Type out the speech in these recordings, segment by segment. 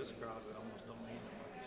this crowd that almost don't mean much.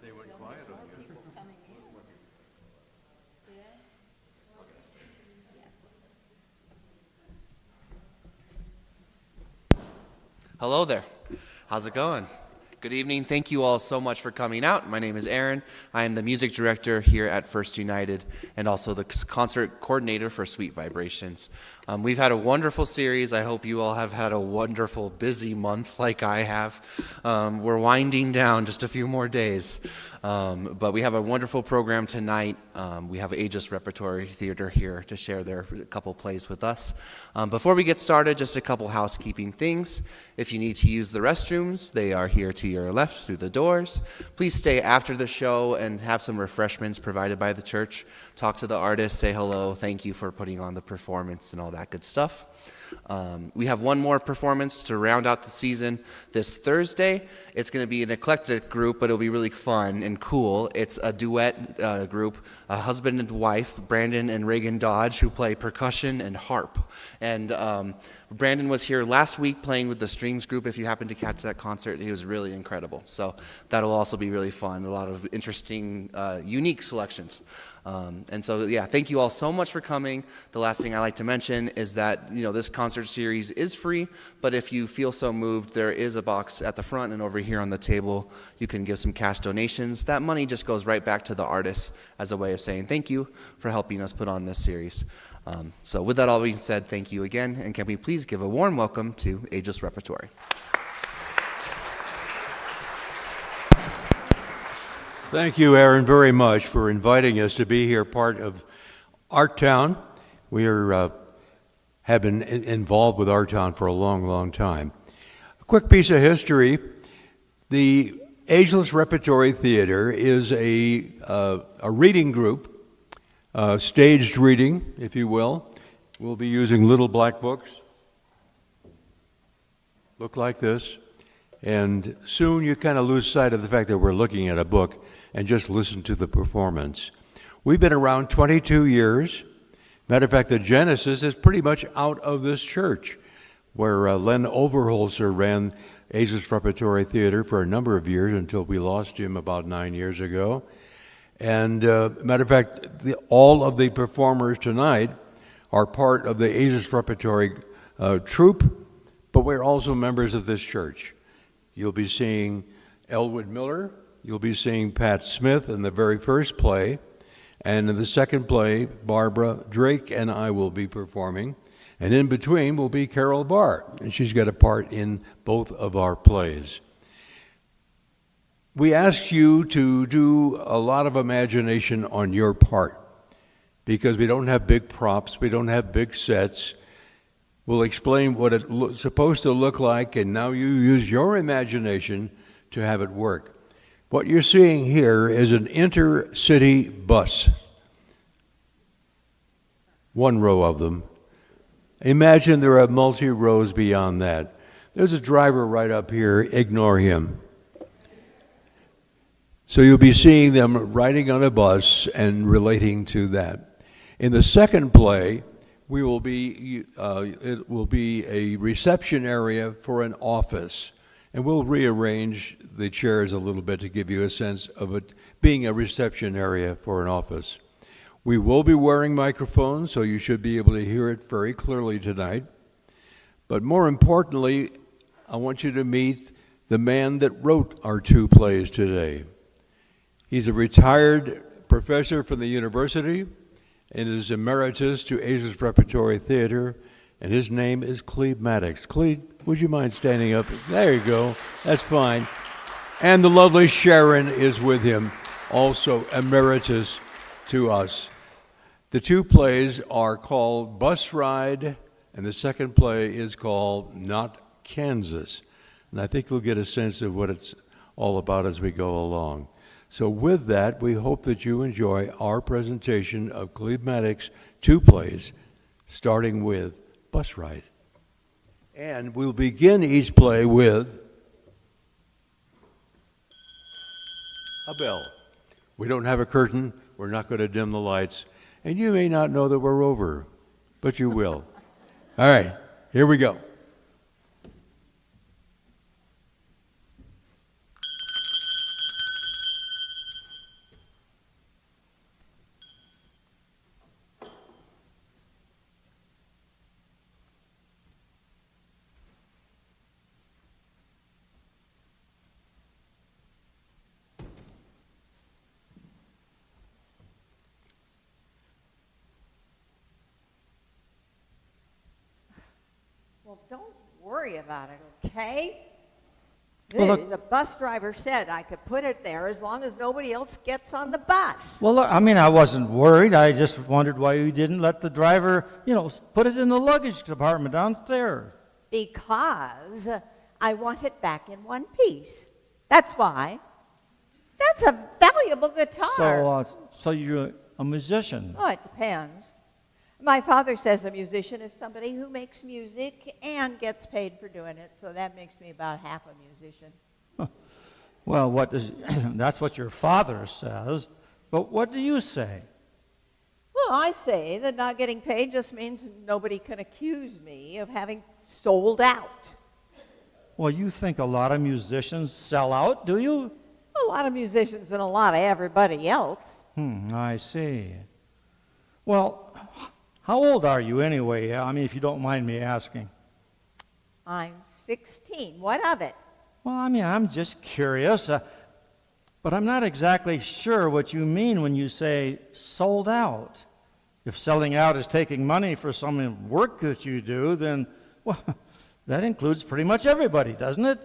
They went quiet on you. Hello there. How's it going? Good evening. Thank you all so much for coming out. My name is Aaron. I am the music director here at First United and also the concert coordinator for Sweet Vibrations. We've had a wonderful series. I hope you all have had a wonderful, busy month like I have. We're winding down just a few more days. But we have a wonderful program tonight. We have Ageless Repertory Theatre here to share their couple plays with us. Before we get started, just a couple housekeeping things. If you need to use the restrooms, they are here to your left through the doors. Please stay after the show and have some refreshments provided by the church. Talk to the artist, say hello, thank you for putting on the performance and all that good stuff. We have one more performance to round out the season this Thursday. It's going to be an eclectic group, but it'll be really fun and cool. It's a duet group, a husband and wife, Brandon and Reagan Dodge, who play percussion and harp. And Brandon was here last week playing with the strings group. If you happen to catch that concert, he was really incredible. So that'll also be really fun. A lot of interesting, unique selections. And so, yeah, thank you all so much for coming. The last thing I like to mention is that, this concert series is free, but if you feel so moved, there is a box at the front and over here on the table. You can give some cash donations. That money just goes right back to the artists as a way of saying thank you for helping us put on this series. So with that all being said, thank you again, and can we please give a warm welcome to Ageless Repertory. Thank you, Aaron, very much for inviting us to be here, part of Artown. We have been involved with Artown for a long, long time. A quick piece of history. The Ageless Repertory Theatre is a reading group, staged reading, if you will. We'll be using little black books. Look like this. And soon you kind of lose sight of the fact that we're looking at a book and just listen to the performance. We've been around 22 years. Matter of fact, the genesis is pretty much out of this church, where Len Overholzer ran Ageless Repertory Theatre for a number of years until we lost him about 9 years ago. And matter of fact, all of the performers tonight are part of the Ageless Repertory troupe, but we're also members of this church. You'll be seeing Elwood Miller, you'll be seeing Pat Smith in the very first play, and in the second play, Barbara Drake and I will be performing, and in between will be Carol Barr, and she's got a part in both of our plays. We ask you to do a lot of imagination on your part, because we don't have big props, we don't have big sets. We'll explain what it's supposed to look like, and now you use your imagination to have it work. What you're seeing here is an intercity bus. One row of them. Imagine there are multi-rows beyond that. There's a driver right up here. Ignore him. So you'll be seeing them riding on a bus and relating to that. In the second play, it will be a reception area for an office. And we'll rearrange the chairs a little bit to give you a sense of it being a reception area for an office. We will be wearing microphones, so you should be able to hear it very clearly tonight. But more importantly, I want you to meet the man that wrote our 2 plays today. He's a retired professor from the university and is emeritus to Ageless Repertory Theatre, and his name is Cleb Maddux. Cleb, would you mind standing up? There you go. That's fine. And the lovely Sharon is with him, also emeritus to us. The 2 plays are called Bus Ride, and the second play is called Not Kansas. And I think you'll get a sense of what it's all about as we go along. So with that, we hope that you enjoy our presentation of Cleb Maddux' 2 plays, starting with Bus Ride. And we'll begin each play with a bell. We don't have a curtain. We're not going to dim the lights. And you may not know that we're over, but you will. All right, here we go. Well, don't worry about it, okay? Well, look- The bus driver said I could put it there as long as nobody else gets on the bus. Well, look, I mean, I wasn't worried. I just wondered why you didn't let the driver, put it in the luggage compartment downstairs. Because I want it back in one piece. That's why. That's a valuable guitar. So you're a musician. Oh, it depends. My father says a musician is somebody who makes music and gets paid for doing it, so that makes me about half a musician. Well, that's what your father says, but what do you say? Well, I say that not getting paid just means nobody can accuse me of having sold out. Well, you think a lot of musicians sell out, do you? A lot of musicians and a lot of everybody else. I see. Well, how old are you anyway? I mean, if you don't mind me asking. I'm 16. What of it? Well, I mean, I'm just curious, but I'm not exactly sure what you mean when you say sold out. If selling out is taking money for some work that you do, then, well, that includes pretty much everybody, doesn't it?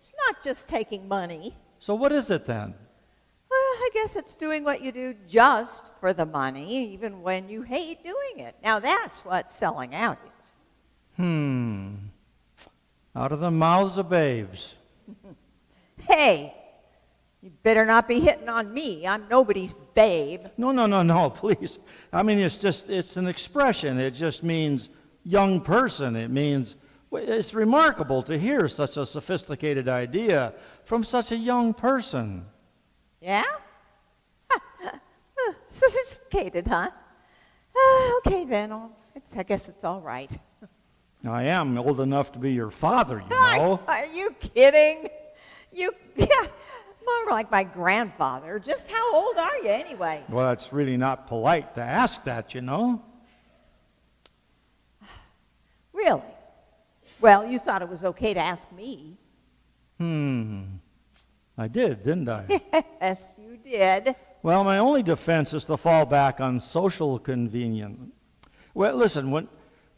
It's not just taking money. So what is it then? Well, I guess it's doing what you do just for the money, even when you hate doing it. Now, that's what selling out is. Out of the mouths of babes. Hey, you better not be hitting on me. I'm nobody's babe. No, please. I mean, it's an expression. It just means young person. It means, it's remarkable to hear such a sophisticated idea from such a young person. Yeah? Sophisticated, huh? Okay, then. I guess it's all right. I am old enough to be your father, you know. Are you kidding? More like my grandfather. Just how old are you anyway? Well, it's really not polite to ask that, you know. Really? Well, you thought it was okay to ask me. I did, didn't I? Yes, you did. Well, my only defense is to fall back on social convenience. Well, listen,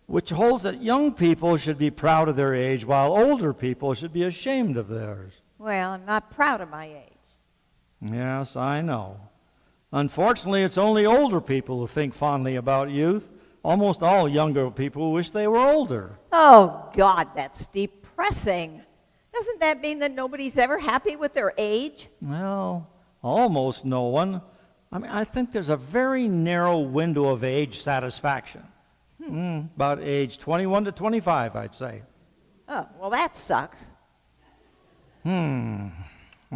which holds that young people should be proud of their age while older people should be ashamed of theirs. Well, I'm not proud of my age. Yes, I know. Unfortunately, it's only older people who think fondly about youth. Almost all younger people wish they were older. Oh, God, that's depressing. Doesn't that mean that nobody's ever happy with their age? Well, almost no one. I mean, I think there's a very narrow window of age satisfaction. About age 21 to 25, I'd say. Oh, well, that sucks. I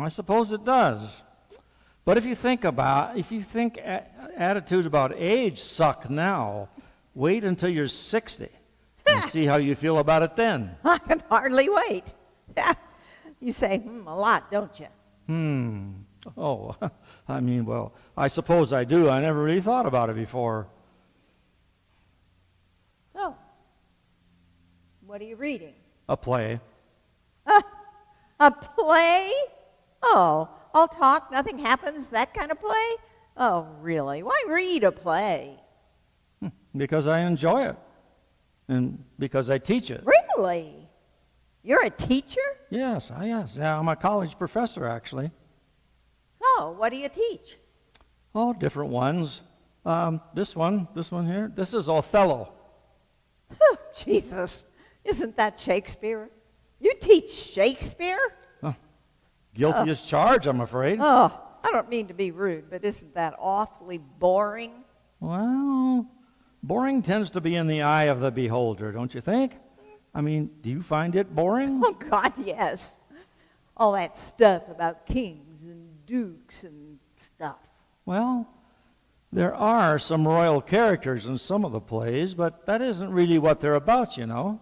suppose it does. But if you think attitudes about age suck now, wait until you're 60 and see how you feel about it then. I can hardly wait. You say, a lot, don't you? Oh, I mean, well, I suppose I do. I never really thought about it before. Oh. What are you reading? A play. A play? Oh, all talk, nothing happens, that kind of play? Oh, really? Why read a play? Because I enjoy it. And because I teach it. Really? You're a teacher? Yes, yeah, I'm a college professor, actually. Oh, what do you teach? Oh, different ones. This one here. This is Othello. Oh, Jesus. Isn't that Shakespeare? You teach Shakespeare? Guilty as charged, I'm afraid. Oh, I don't mean to be rude, but isn't that awfully boring? Well, boring tends to be in the eye of the beholder, don't you think? I mean, do you find it boring? Oh, God, yes. All that stuff about kings and dukes and stuff. Well, there are some royal characters in some of the plays, but that isn't really what they're about, you know.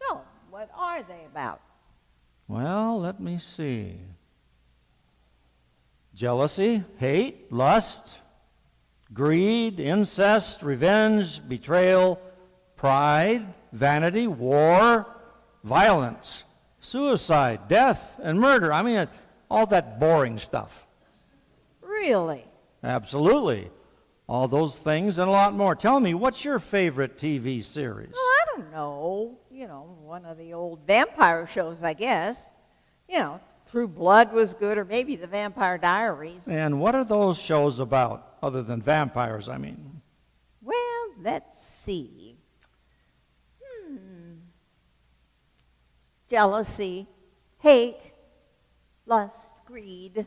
So, what are they about? Well, let me see. Jealousy, hate, lust, greed, incest, revenge, betrayal, pride, vanity, war, violence, suicide, death, and murder. I mean, all that boring stuff. Really? Absolutely. All those things and a lot more. Tell me, what's your favorite TV series? Well, I don't know. You know, one of the old vampire shows, I guess. You know, True Blood was good, or maybe The Vampire Diaries. And what are those shows about, other than vampires, I mean? Well, let's see. Jealousy, hate, lust, greed,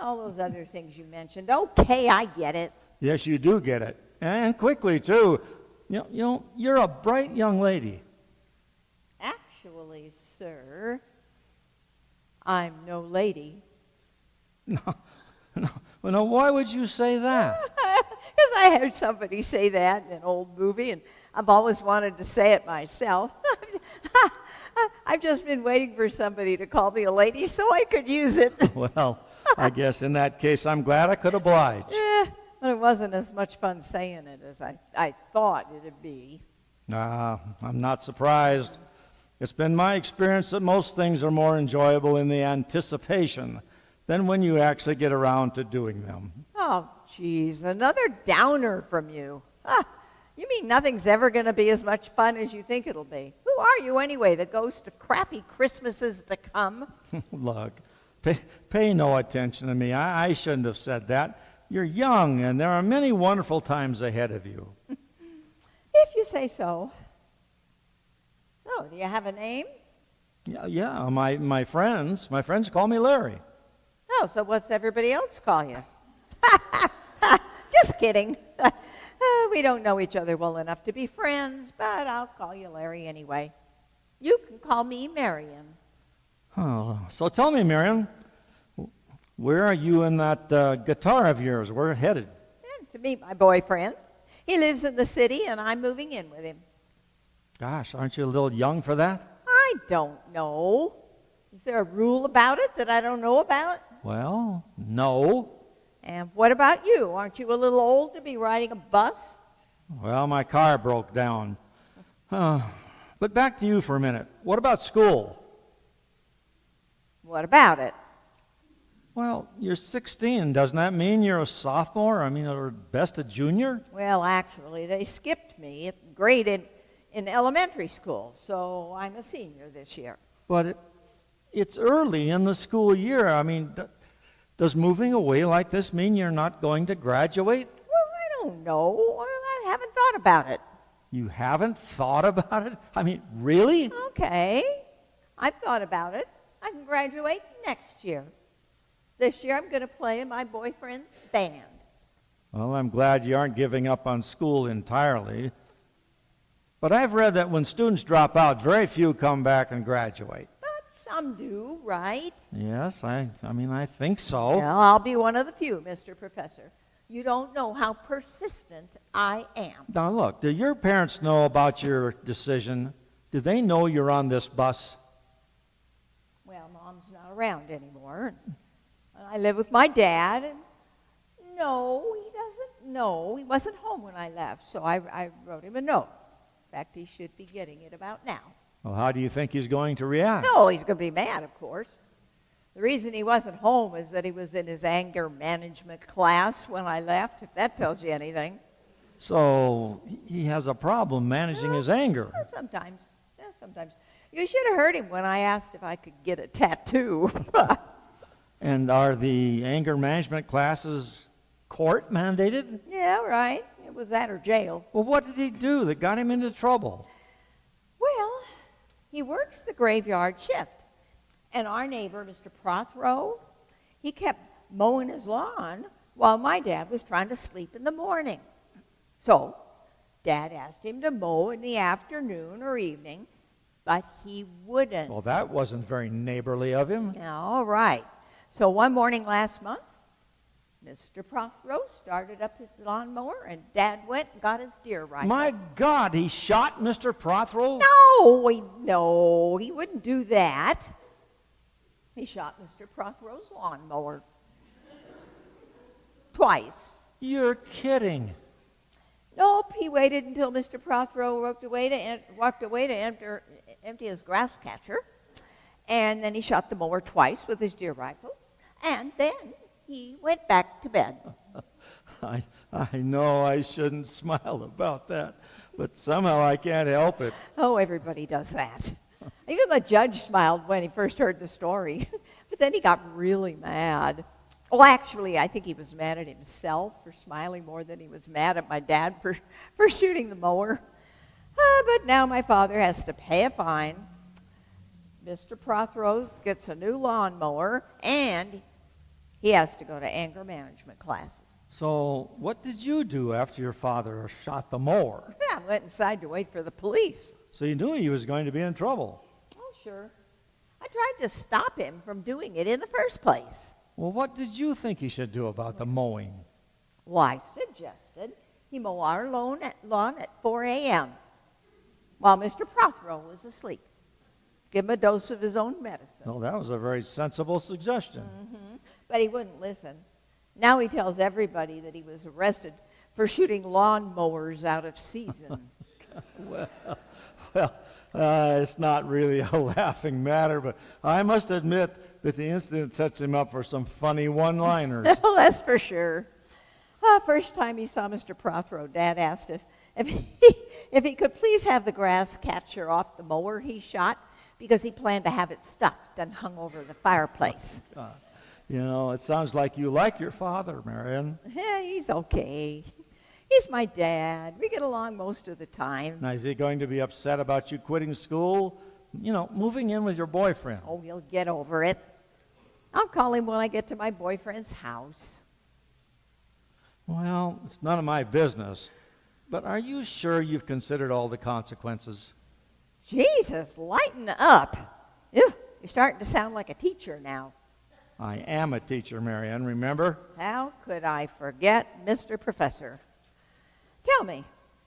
all those other things you mentioned. Okay, I get it. Yes, you do get it. And quickly, too. You know, you're a bright young lady. Actually, sir, I'm no lady. No, why would you say that? Because I heard somebody say that in an old movie, and I've always wanted to say it myself. I've just been waiting for somebody to call me a lady so I could use it. Well, I guess in that case, I'm glad I could oblige. Yeah, but it wasn't as much fun saying it as I thought it'd be. I'm not surprised. It's been my experience that most things are more enjoyable in the anticipation than when you actually get around to doing them. Oh, geez, another downer from you. You mean nothing's ever going to be as much fun as you think it'll be? Who are you anyway, the ghost of crappy Christmases to come? Look, pay no attention to me. I shouldn't have said that. You're young, and there are many wonderful times ahead of you. If you say so. Oh, do you have a name? Yeah, my friends call me Larry. Oh, so what's everybody else call you? Just kidding. We don't know each other well enough to be friends, but I'll call you Larry anyway. You can call me Marion. Oh, so tell me, Marion, where are you in that guitar of yours? Where headed? And to meet my boyfriend. He lives in the city, and I'm moving in with him. Gosh, aren't you a little young for that? I don't know. Is there a rule about it that I don't know about? Well, no. And what about you? Aren't you a little old to be riding a bus? Well, my car broke down. But back to you for a minute. What about school? What about it? Well, you're 16. Doesn't that mean you're a sophomore? I mean, or best a junior? Well, actually, they skipped me at grade in elementary school, so I'm a senior this year. But it's early in the school year. I mean, does moving away like this mean you're not going to graduate? Well, I don't know. I haven't thought about it. You haven't thought about it? I mean, really? Okay. I've thought about it. I can graduate next year. This year I'm going to play in my boyfriend's band. Well, I'm glad you aren't giving up on school entirely. But I've read that when students drop out, very few come back and graduate. But some do, right? Yes, I think so. Well, I'll be one of the few, Mr. Professor. You don't know how persistent I am. Now, look, do your parents know about your decision? Do they know you're on this bus? Well, Mom's not around anymore. I live with my dad, and no, he doesn't know. He wasn't home when I left, so I wrote him a note. In fact, he should be getting it about now. Well, how do you think he's going to react? No, he's going to be mad, of course. The reason he wasn't home is that he was in his anger management class when I left, if that tells you anything. So he has a problem managing his anger. Well, sometimes. Yeah, sometimes. You should have heard him when I asked if I could get a tattoo. And are the anger management classes court mandated? Yeah, right. It was that or jail. Well, what did he do that got him into trouble? Well, he works the graveyard shift. And our neighbor, Mr. Prothero, he kept mowing his lawn while my dad was trying to sleep in the morning. So, Dad asked him to mow in the afternoon or evening, but he wouldn't. Well, that wasn't very neighborly of him. All right. So one morning last month, Mr. Prothero started up his lawnmower, and Dad went and got his deer rifle. My God, he shot Mr. Prothero? No, he wouldn't do that. He shot Mr. Prothero's lawnmower. Twice. You're kidding. Nope, he waited until Mr. Prothero walked away to empty his grass catcher, and then he shot the mower twice with his deer rifle, and then he went back to bed. I know I shouldn't smile about that, but somehow I can't help it. Oh, everybody does that. Even the judge smiled when he first heard the story, but then he got really mad. Well, actually, I think he was mad at himself for smiling more than he was mad at my dad for shooting the mower. But now my father has to pay a fine. Mr. Prothero gets a new lawnmower, and he has to go to anger management classes. So what did you do after your father shot the mower? I went inside to wait for the police. So you knew he was going to be in trouble. Oh, sure. I tried to stop him from doing it in the first place. Well, what did you think he should do about the mowing? Well, I suggested he mow our lawn at 4 a.m. while Mr. Prothero was asleep. Give him a dose of his own medicine. Well, that was a very sensible suggestion. Mm-hmm. But he wouldn't listen. Now he tells everybody that he was arrested for shooting lawn mowers out of season. Well, it's not really a laughing matter, but I must admit that the incident sets him up for some funny one-liners. Well, that's for sure. First time he saw Mr. Prothero, Dad asked if he could please have the grass catcher off the mower he shot because he planned to have it stuffed and hung over the fireplace. You know, it sounds like you like your father, Marion. Yeah, he's okay. He's my dad. We get along most of the time. Now, is he going to be upset about you quitting school? You know, moving in with your boyfriend. Oh, he'll get over it. I'll call him when I get to my boyfriend's house. Well, it's none of my business. But are you sure you've considered all the consequences? Jesus, lighten up. Ew, you're starting to sound like a teacher now. I am a teacher, Marion, remember? How could I forget, Mr. Professor? Tell me,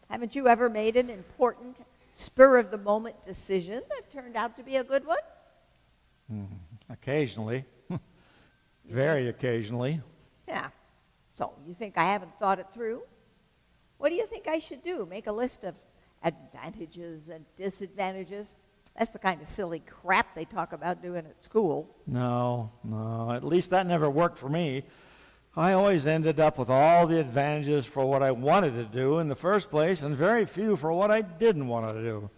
haven't you ever made an important, spur-of-the-moment decision that turned out to be a good one? Occasionally. Very occasionally. Yeah. So, you think I haven't thought it through? What do you think I should do? Make a list of advantages and disadvantages? That's the kind of silly crap they talk about doing at school. No, at least that never worked for me. I always ended up with all the advantages for what I wanted to do in the first place and very few for what I didn't want to do.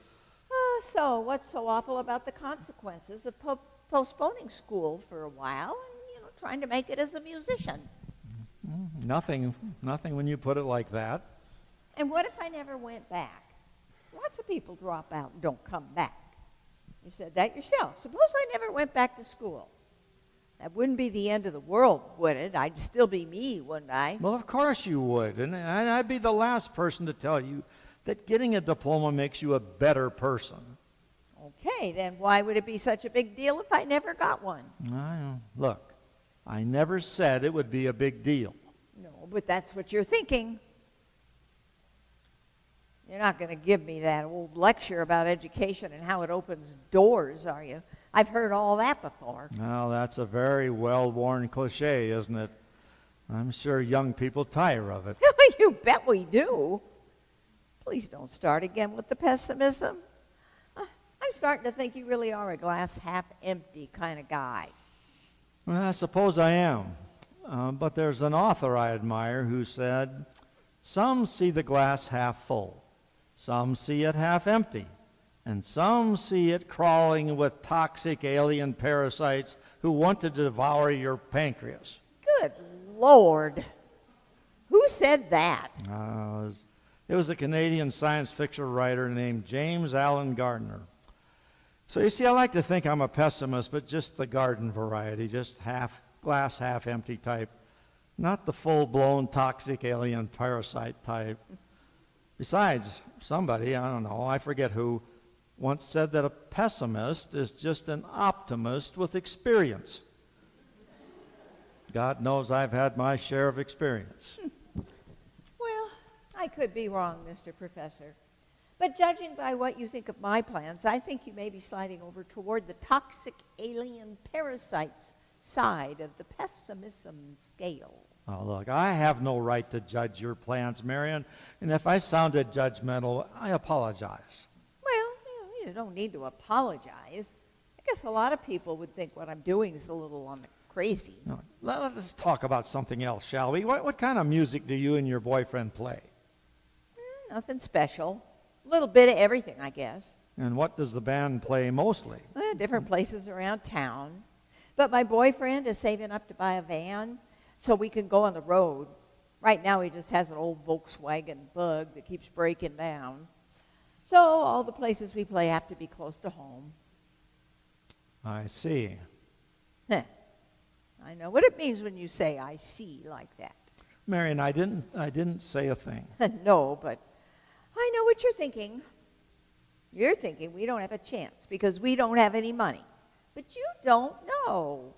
So what's so awful about the consequences of postponing school for a while and, trying to make it as a musician? Nothing when you put it like that. And what if I never went back? Lots of people drop out and don't come back. You said that yourself. Suppose I never went back to school. That wouldn't be the end of the world, would it? I'd still be me, wouldn't I? Well, of course you would. And I'd be the last person to tell you that getting a diploma makes you a better person. Okay, then why would it be such a big deal if I never got one? Look, I never said it would be a big deal. No, but that's what you're thinking. You're not going to give me that old lecture about education and how it opens doors, are you? I've heard all that before. Well, that's a very well-worn cliche, isn't it? I'm sure young people tire of it. You bet we do. Please don't start again with the pessimism. I'm starting to think you really are a glass half empty kind of guy. Well, I suppose I am. But there's an author I admire who said, "Some see the glass half full, some see it half empty, and some see it crawling with toxic alien parasites who want to devour your pancreas." Good Lord. Who said that? It was a Canadian science fiction writer named James Allen Gardner. So you see, I like to think I'm a pessimist, but just the garden variety, just half glass, half empty type, not the full-blown toxic alien parasite type. Besides, somebody, I don't know, I forget who, once said that a pessimist is just an optimist with experience. God knows I've had my share of experience. Well, I could be wrong, Mr. Professor. But judging by what you think of my plans, I think you may be sliding over toward the toxic alien parasites side of the pessimism scale. Oh, look, I have no right to judge your plans, Marion, and if I sounded judgmental, I apologize. Well, you don't need to apologize. I guess a lot of people would think what I'm doing is a little on the crazy. No, let's talk about something else, shall we? What kind of music do you and your boyfriend play? Nothing special. A little bit of everything, I guess. And what does the band play mostly? Different places around town. But my boyfriend is saving up to buy a van so we can go on the road. Right now he just has an old Volkswagen Bug that keeps breaking down. So all the places we play have to be close to home. I see. I know what it means when you say "I see" like that. Marion, I didn't say a thing. No, but I know what you're thinking. You're thinking we don't have a chance because we don't have any money. But you don't know.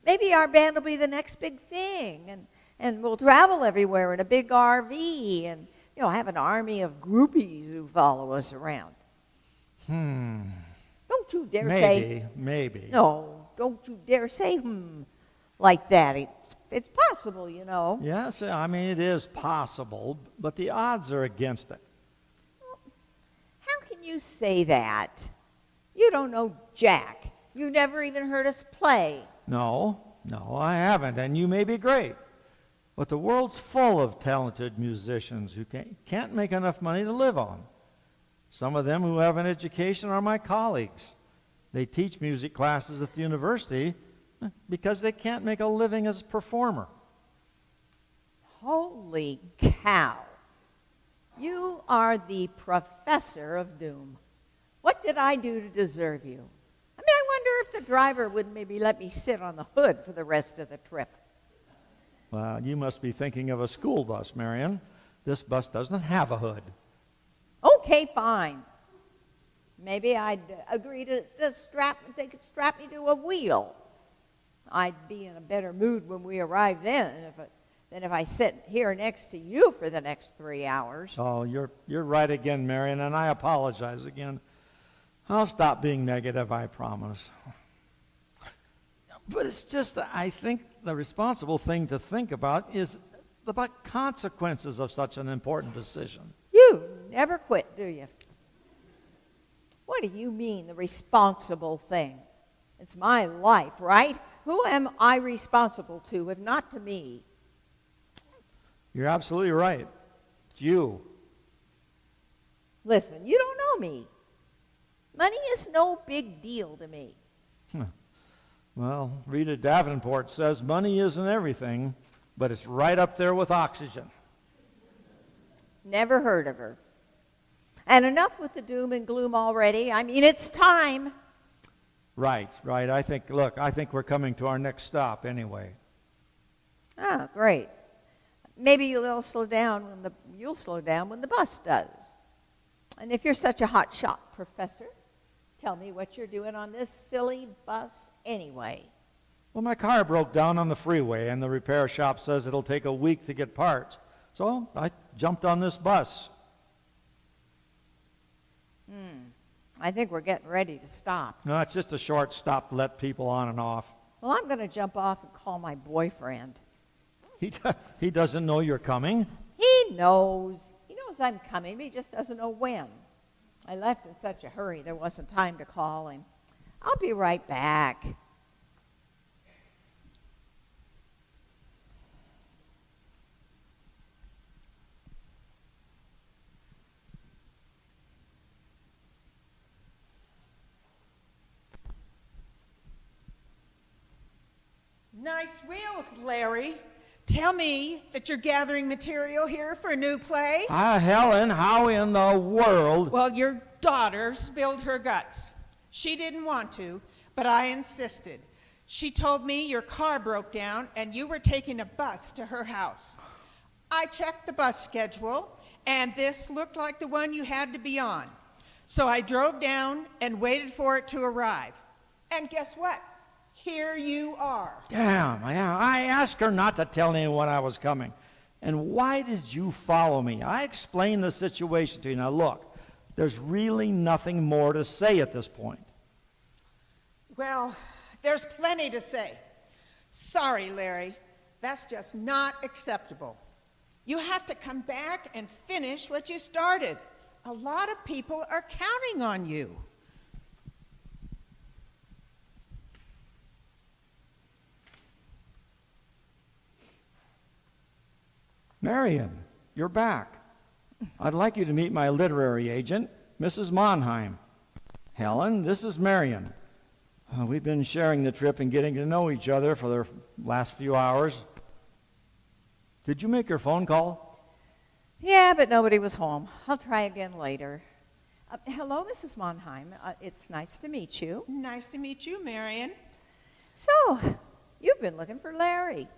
Maybe our band will be the next big thing, and we'll travel everywhere in a big RV and, have an army of groupies who follow us around. Don't you dare say... Maybe. No, don't you dare say like that. It's possible, Yes, I mean, it is possible, but the odds are against it. How can you say that? You don't know Jack. You never even heard us play. No, I haven't, and you may be great. But the world's full of talented musicians who can't make enough money to live on. Some of them who have an education are my colleagues. They teach music classes at the university because they can't make a living as a performer. Holy cow. You are the professor of doom. What did I do to deserve you? I wonder if the driver would maybe let me sit on the hood for the rest of the trip. Well, you must be thinking of a school bus, Marion. This bus doesn't have a hood. Okay, fine. Maybe I'd agree to strap me to a wheel. I'd be in a better mood when we arrive than if I sit here next to you for the next 3 hours. Oh, you're right again, Marion, and I apologize again. I'll stop being negative, I promise. But it's just that I think the responsible thing to think about is the consequences of such an important decision. You never quit, do you? What do you mean, the responsible thing? It's my life, right? Who am I responsible to, if not to me? You're absolutely right. It's you. Listen, you don't know me. Money is no big deal to me. Well, Rita Davenport says money isn't everything, but it's right up there with oxygen. Never heard of her. And enough with the doom and gloom already. I mean, it's time. Right. I think we're coming to our next stop anyway. Ah, great. Maybe you'll slow down when the bus does. And if you're such a hot shot professor, tell me what you're doing on this silly bus anyway. Well, my car broke down on the freeway, and the repair shop says it'll take a week to get parts. So I jumped on this bus. I think we're getting ready to stop. No, it's just a short stop to let people on and off. Well, I'm going to jump off and call my boyfriend. He doesn't know you're coming. He knows. He knows I'm coming, but he just doesn't know when. I left in such a hurry, there wasn't time to call him. I'll be right back. Nice wheels, Larry. Tell me that you're gathering material here for a new play? Helen, how in the world? Well, your daughter spilled her guts. She didn't want to, but I insisted. She told me your car broke down and you were taking a bus to her house. I checked the bus schedule, and this looked like the one you had to be on. So I drove down and waited for it to arrive. And guess what? Here you are. Damn, I asked her not to tell anyone I was coming. And why did you follow me? I explained the situation to you. Now look, there's really nothing more to say at this point. Well, there's plenty to say. Sorry, Larry. That's just not acceptable. You have to come back and finish what you started. A lot of people are counting on you. Marion, you're back. I'd like you to meet my literary agent, Mrs. Monheim. Helen, this is Marion. We've been sharing the trip and getting to know each other for the last few hours. Did you make your phone call? Yeah, but nobody was home. I'll try again later. Hello, Mrs. Monheim. It's nice to meet you. Nice to meet you, Marion. So, you've been looking for Larry.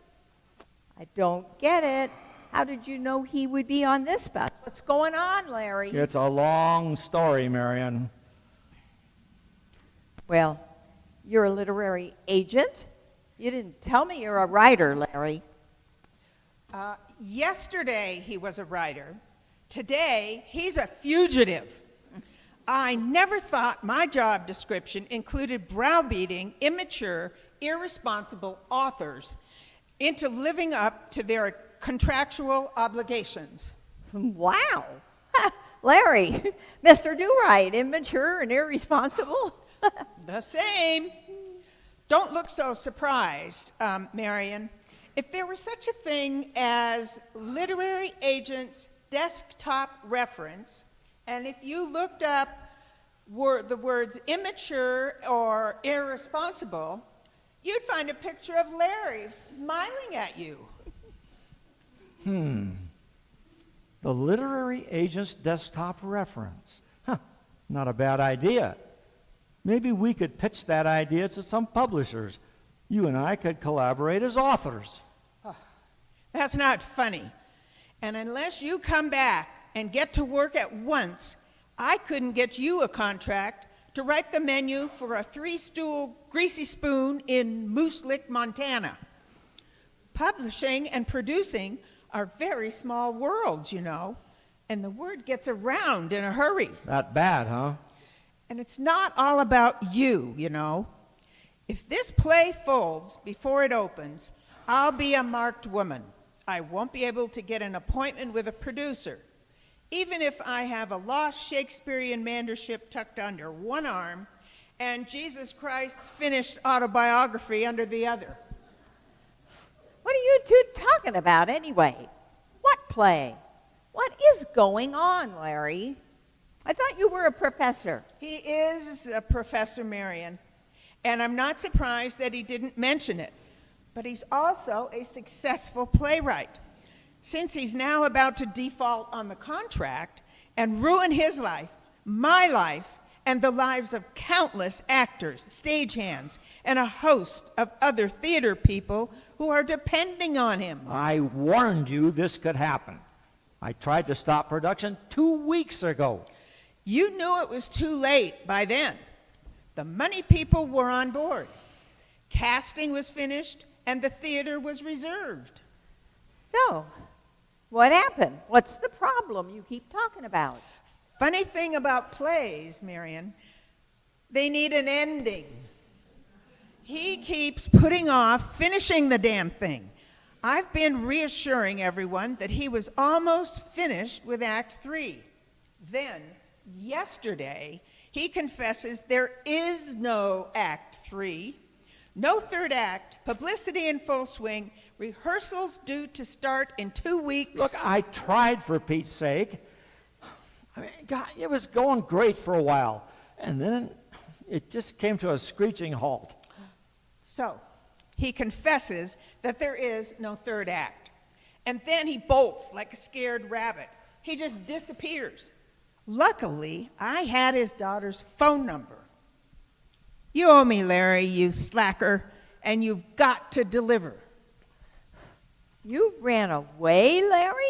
I don't get it. How did you know he would be on this bus? What's going on, Larry? It's a long story, Marion. Well, you're a literary agent? You didn't tell me you're a writer, Larry. Yesterday he was a writer. Today he's a fugitive. I never thought my job description included browbeating immature, irresponsible authors into living up to their contractual obligations. Wow. Larry, Mr. Do-Right, immature and irresponsible. The same. Don't look so surprised, Marion. If there were such a thing as literary agent's desktop reference, and if you looked up the words immature or irresponsible, you'd find a picture of Larry smiling at you. The literary agent's desktop reference. Not a bad idea. Maybe we could pitch that idea to some publishers. You and I could collaborate as authors. That's not funny. And unless you come back and get to work at once, I couldn't get you a contract to write the menu for a 3-stool greasy spoon in Moose Lick, Montana. Publishing and producing are very small worlds, you know, and the word gets around in a hurry. That bad, huh? And it's not all about you, you know. If this play folds before it opens, I'll be a marked woman. I won't be able to get an appointment with a producer, even if I have a lost Shakespearean manuscript tucked under one arm and Jesus Christ's finished autobiography under the other. What are you two talking about anyway? What play? What is going on, Larry? I thought you were a professor. He is a Professor Marion, and I'm not surprised that he didn't mention it. But he's also a successful playwright. Since he's now about to default on the contract and ruin his life, my life, and the lives of countless actors, stagehands, and a host of other theater people who are depending on him. I warned you this could happen. I tried to stop production 2 weeks ago. You knew it was too late by then. The money people were on board. Casting was finished, and the theater was reserved. So, what happened? What's the problem you keep talking about? Funny thing about plays, Marion, They need an ending. He keeps putting off finishing the damn thing. I've been reassuring everyone that he was almost finished with Act 3. Then, yesterday, he confesses there is no Act 3, no third act, publicity in full swing, rehearsals due to start in 2 weeks. Look, I tried, for Pete's sake. I mean, God, it was going great for a while, and then it just came to a screeching halt. So, he confesses that there is no third act. And then he bolts like a scared rabbit. He just disappears. Luckily, I had his daughter's phone number. You owe me, Larry, you slacker, and you've got to deliver. You ran away, Larry?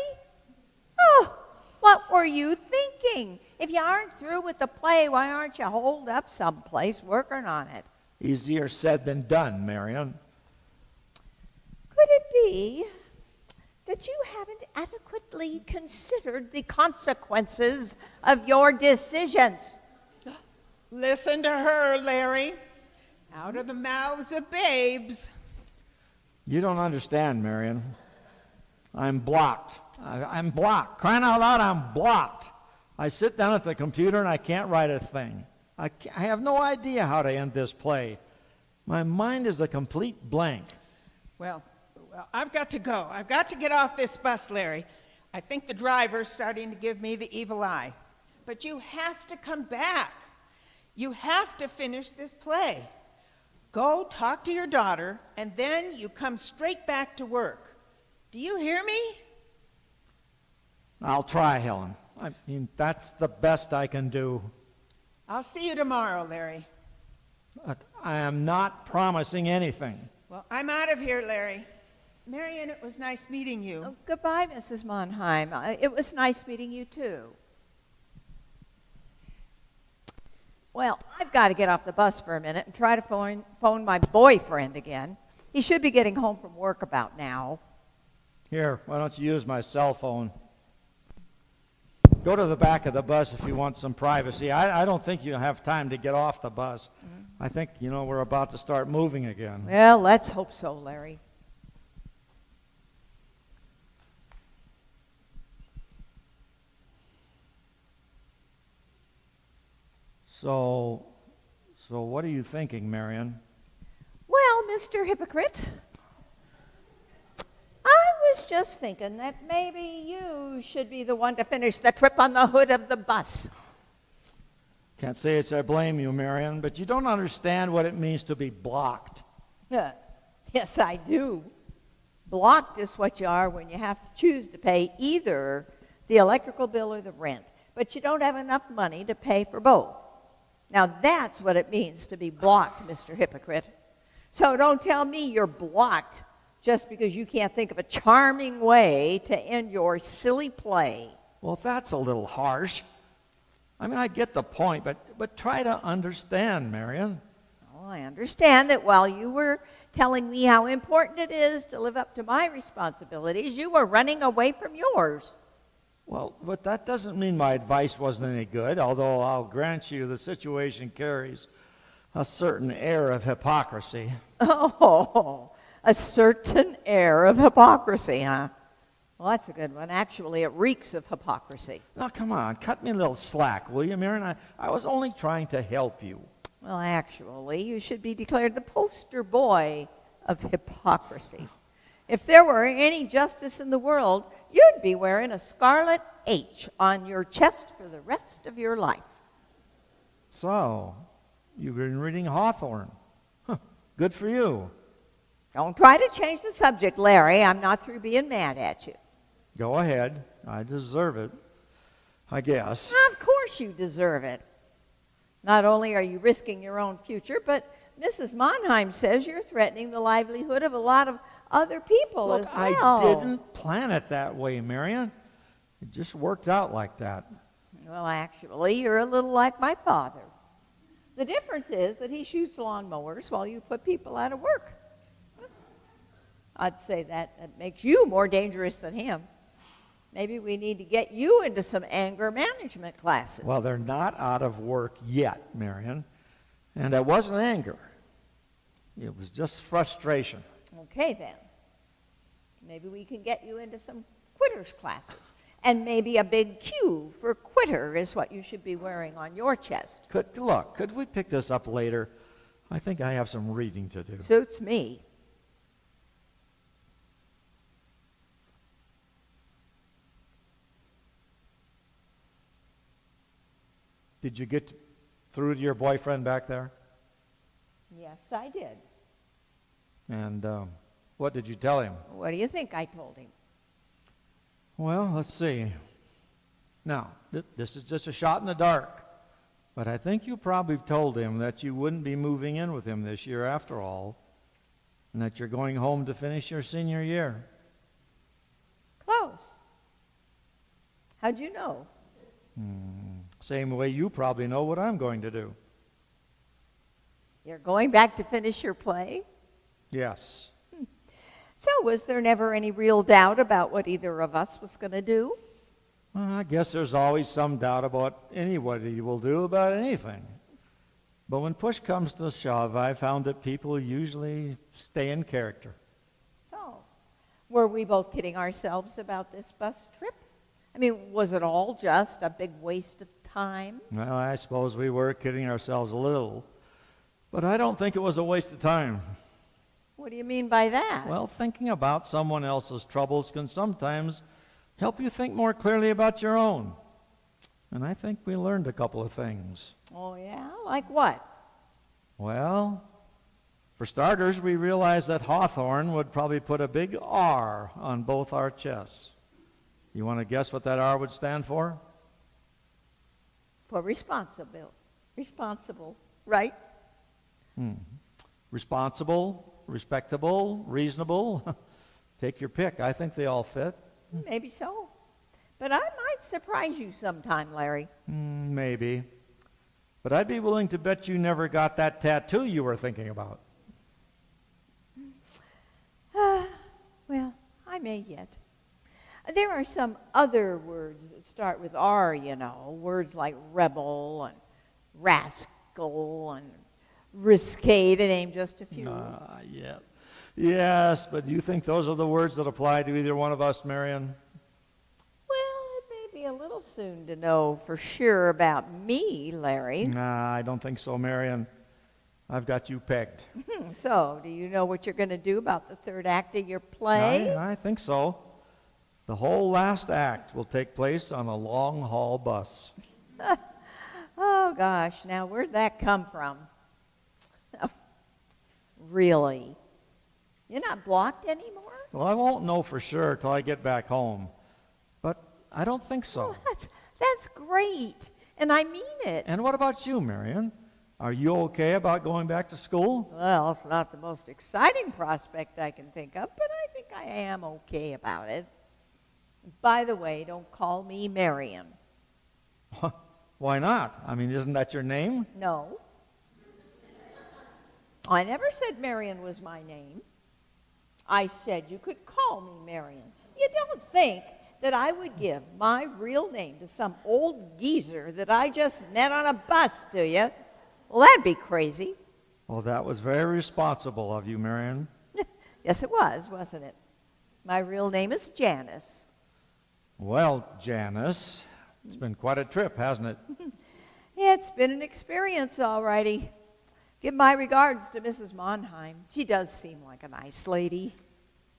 Oh, what were you thinking? If you aren't through with the play, why aren't you holed up someplace working on it? Easier said than done, Marion. Could it be that you haven't adequately considered the consequences of your decisions? Listen to her, Larry. Out of the mouths of babes. You don't understand, Marion. I'm blocked. I'm blocked. Crying out loud, I'm blocked. I sit down at the computer and I can't write a thing. I have no idea how to end this play. My mind is a complete blank. Well, I've got to go. I've got to get off this bus, Larry. I think the driver's starting to give me the evil eye. But you have to come back. You have to finish this play. Go talk to your daughter, and then you come straight back to work. Do you hear me? I'll try, Helen. I mean, that's the best I can do. I'll see you tomorrow, Larry. But I am not promising anything. Well, I'm out of here, Larry. Marion, it was nice meeting you. Oh, goodbye, Mrs. Monheim. It was nice meeting you, too. Well, I've got to get off the bus for a minute and try to phone my boyfriend again. He should be getting home from work about now. Here, why don't you use my cell phone? Go to the back of the bus if you want some privacy. I don't think you have time to get off the bus. I think, we're about to start moving again. Well, let's hope so, Larry. So what are you thinking, Marion? Well, Mr. Hypocrite, I was just thinking that maybe you should be the one to finish the trip on the hood of the bus. Can't say I blame you, Marion, but you don't understand what it means to be blocked. Yes, I do. Blocked is what you are when you have to choose to pay either the electrical bill or the rent, but you don't have enough money to pay for both. Now, that's what it means to be blocked, Mr. Hypocrite. So don't tell me you're blocked just because you can't think of a charming way to end your silly play. Well, that's a little harsh. I mean, I get the point, but try to understand, Marion. Well, I understand that while you were telling me how important it is to live up to my responsibilities, you were running away from yours. Well, but that doesn't mean my advice wasn't any good, although I'll grant you the situation carries a certain air of hypocrisy. Oh, a certain air of hypocrisy, huh? Well, that's a good one. Actually, it reeks of hypocrisy. Now, come on, cut me a little slack, will you, Marion? I was only trying to help you. Well, actually, you should be declared the poster boy of hypocrisy. If there were any justice in the world, you'd be wearing a scarlet H on your chest for the rest of your life. So, you've been reading Hawthorne. Huh, good for you. Don't try to change the subject, Larry. I'm not through being mad at you. Go ahead. I deserve it, I guess. Of course you deserve it. Not only are you risking your own future, but Mrs. Monheim says you're threatening the livelihood of a lot of other people Look, as well. I didn't plan it that way, Marion. It just worked out like that. Well, actually, you're a little like my father. The difference is that he shoots lawnmowers while you put people out of work. I'd say that makes you more dangerous than him. Maybe we need to get you into some anger management classes. Well, they're not out of work yet, Marion. And it wasn't anger. It was just frustration. Okay, then. Maybe we can get you into some quitters classes. And maybe a big Q for quitter is what you should be wearing on your chest. Could we pick this up later? I think I have some reading to do. Suits me. Did you get through to your boyfriend back there? Yes, I did. And what did you tell him? What do you think I told him? Well, let's see. Now, this is just a shot in the dark. But I think you probably told him that you wouldn't be moving in with him this year after all, and that you're going home to finish your senior year. Close. How'd you know? Same way you probably know what I'm going to do. You're going back to finish your play? Yes. So was there never any real doubt about what either of us was going to do? Well, I guess there's always some doubt about anybody will do about anything. But when push comes to shove, I found that people usually stay in character. Oh. Were we both kidding ourselves about this bus trip? I mean, was it all just a big waste of time? Well, I suppose we were kidding ourselves a little. But I don't think it was a waste of time. What do you mean by that? Well, thinking about someone else's troubles can sometimes help you think more clearly about your own. And I think we learned a couple of things. Oh, yeah? Like what? Well, for starters, we realized that Hawthorne would probably put a big R on both our chests. You want to guess what that R would stand for? For responsible, right? Responsible, respectable, reasonable. Take your pick. I think they all fit. Maybe so. But I might surprise you sometime, Larry. Maybe. But I'd be willing to bet you never got that tattoo you were thinking about. Well, I may yet. There are some other words that start with R, you know, words like rebel and rascal and risque, to name just a few. Yeah. Yes, but do you think those are the words that apply to either one of us, Marion? Well, it may be a little soon to know for sure about me, Larry. Nah, I don't think so, Marion. I've got you pegged. So, do you know what you're going to do about the third act of your play? I think so. The whole last act will take place on a long-haul bus. Oh, gosh, now where'd that come from? Really? You're not blocked anymore? Well, I won't know for sure till I get back home. But I don't think so. Oh, that's great, and I mean it. And what about you, Marion? Are you okay about going back to school? Well, it's not the most exciting prospect I can think of, but I think I am okay about it. By the way, don't call me Marion. Why not? I mean, isn't that your name? No. I never said Marion was my name. I said you could call me Marion. You don't think that I would give my real name to some old geezer that I just met on a bus, do you? Well, that'd be crazy. Well, that was very responsible of you, Marion. Yes, it was, wasn't it? My real name is Janice. Well, Janice, it's been quite a trip, hasn't it? It's been an experience, all righty. Give my regards to Mrs. Monheim. She does seem like a nice lady.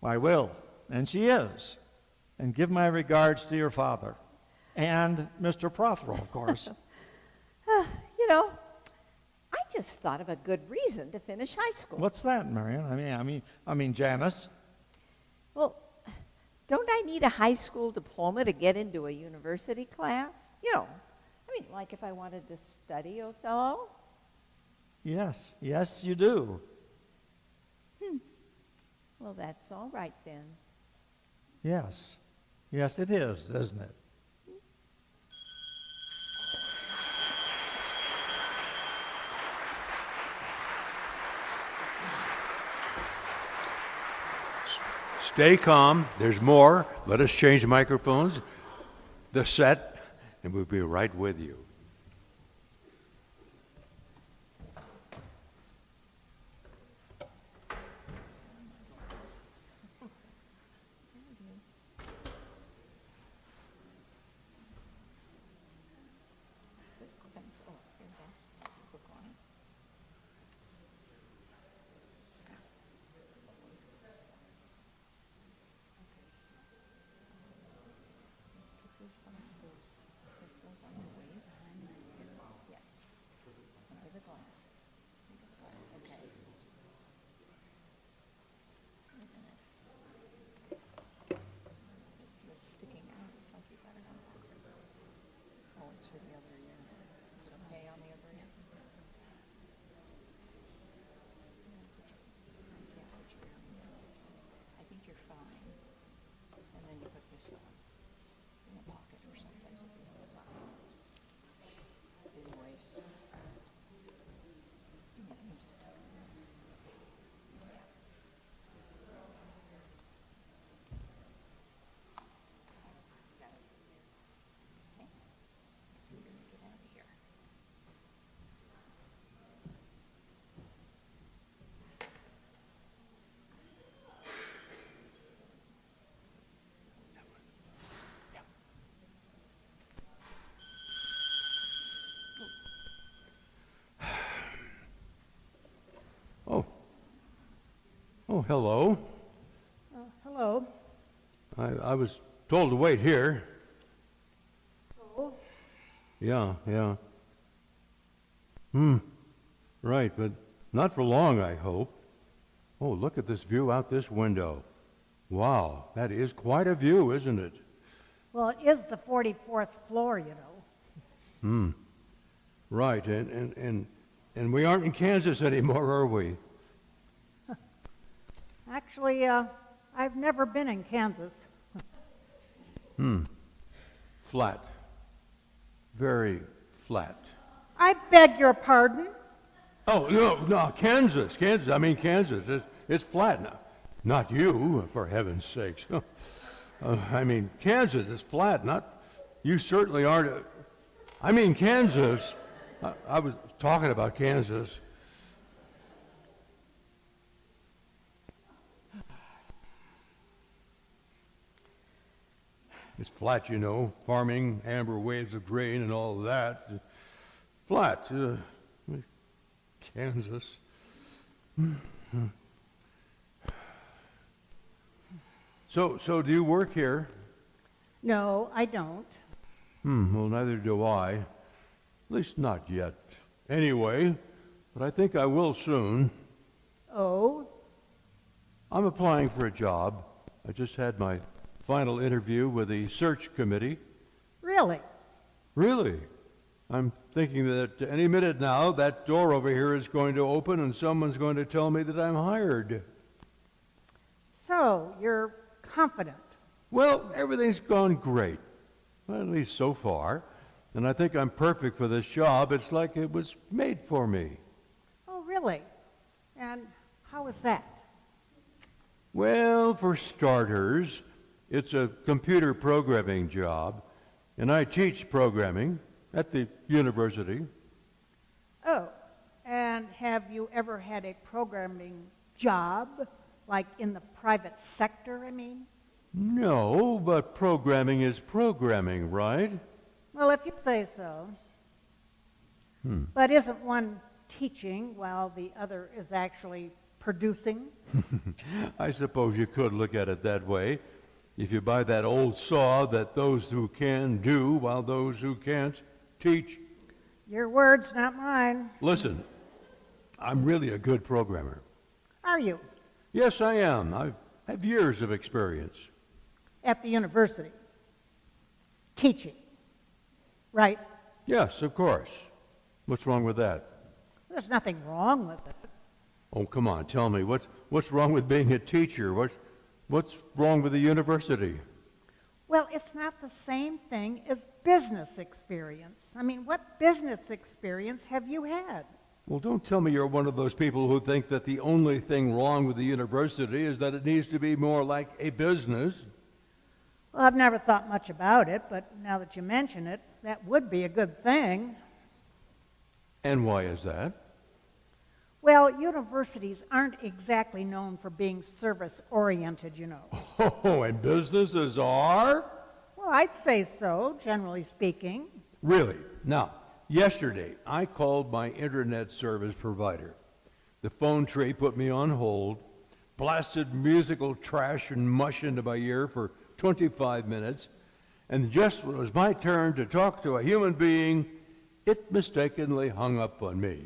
I will, and she is. And give my regards to your father. And Mr. Prothero, of course. You know, I just thought of a good reason to finish high school. What's that, Marion? I mean, Janice. Well, don't I need a high school diploma to get into a university class? You know, like if I wanted to study Othello. Yes, you do. Well, that's all right then. Yes, it is, isn't it? Stay calm. There's more. Let us change the microphones, the set, and we'll be right with you. Oh, hello. Hello. I was told to wait here. Oh. Yeah. Right, but not for long, I hope. Oh, look at this view out this window. Wow, that is quite a view, isn't it? Well, it is the 44th floor, you know. Right, and we aren't in Kansas anymore, are we? Actually, I've never been in Kansas. Flat. Very flat. I beg your pardon? Oh, no, Kansas. I mean Kansas. It's flat now. Not you, for heaven's sakes. I mean, Kansas is flat, not... You certainly aren't... I mean, Kansas. I was talking about Kansas. It's flat, you know, farming, amber waves of grain and all of that. Flat. Kansas. So do you work here? No, I don't. Well, neither do I. At least not yet. Anyway, but I think I will soon. Oh? I'm applying for a job. I just had my final interview with the search committee. Really? Really? I'm thinking that any minute now, that door over here is going to open and someone's going to tell me that I'm hired. So, you're confident? Well, everything's gone great, well, at least so far. And I think I'm perfect for this job. It's like it was made for me. Oh, really? And how is that? Well, for starters, it's a computer programming job, and I teach programming at the university. Oh, and have you ever had a programming job, like in the private sector, I mean? No, but programming is programming, right? Well, if you say so. But isn't one teaching while the other is actually producing? I suppose you could look at it that way, if you buy that old saw that those who can do while those who can't teach. Your words, not mine. Listen, I'm really a good programmer. Are you? Yes, I am. I have years of experience. At the university? Teaching? Right? Yes, of course. What's wrong with that? There's nothing wrong with it. Oh, come on, tell me, what's wrong with being a teacher? What's wrong with the university? Well, it's not the same thing as business experience. I mean, what business experience have you had? Well, don't tell me you're one of those people who think that the only thing wrong with the university is that it needs to be more like a business. Well, I've never thought much about it, but now that you mention it, that would be a good thing. And why is that? Well, universities aren't exactly known for being service-oriented, you know. Oh, and businesses are? Well, I'd say so, generally speaking. Really? Now, yesterday, I called my internet service provider. The phone tree put me on hold, blasted musical trash and mush into my ear for 25 minutes, and just when it was my turn to talk to a human being, it mistakenly hung up on me.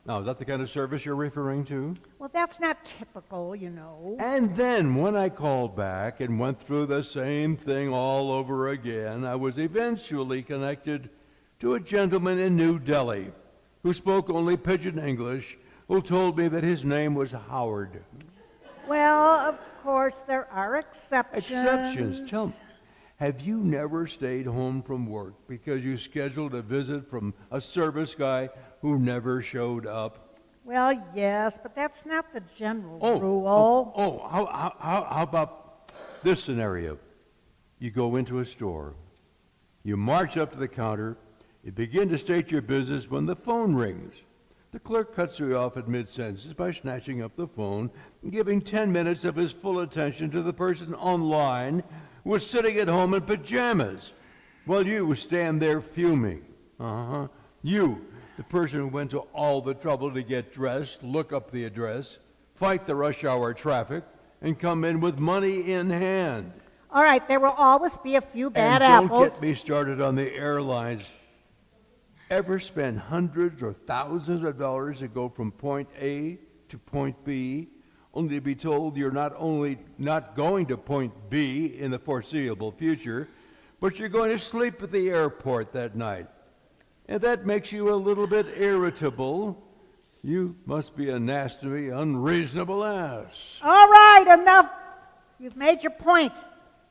Now, is that the kind of service you're referring to? Well, that's not typical, you know. And then when I called back and went through the same thing all over again, I was eventually connected to a gentleman in New Delhi who spoke only pidgin English, who told me that his name was Howard. Well, of course, there are exceptions. Exceptions? Tell me, have you never stayed home from work because you scheduled a visit from a service guy who never showed up? Well, yes, but that's not the general rule. How about this scenario? You go into a store, you march up to the counter, you begin to state your business when the phone rings. The clerk cuts you off at mid-sentence by snatching up the phone and giving 10 minutes of his full attention to the person online who was sitting at home in pajamas, while you stand there fuming. You, the person who went to all the trouble to get dressed, look up the address, fight the rush hour traffic, and come in with money in hand. All right, there will always be a few bad And apples. don't get me started on the airlines. Ever spend hundreds or thousands of dollars to go from point A to point B, only to be told you're not only not going to point B in the foreseeable future, but you're going to sleep at the airport that night? And that makes you a little bit irritable. You must be a nasty, unreasonable ass. All right, enough. You've made your point.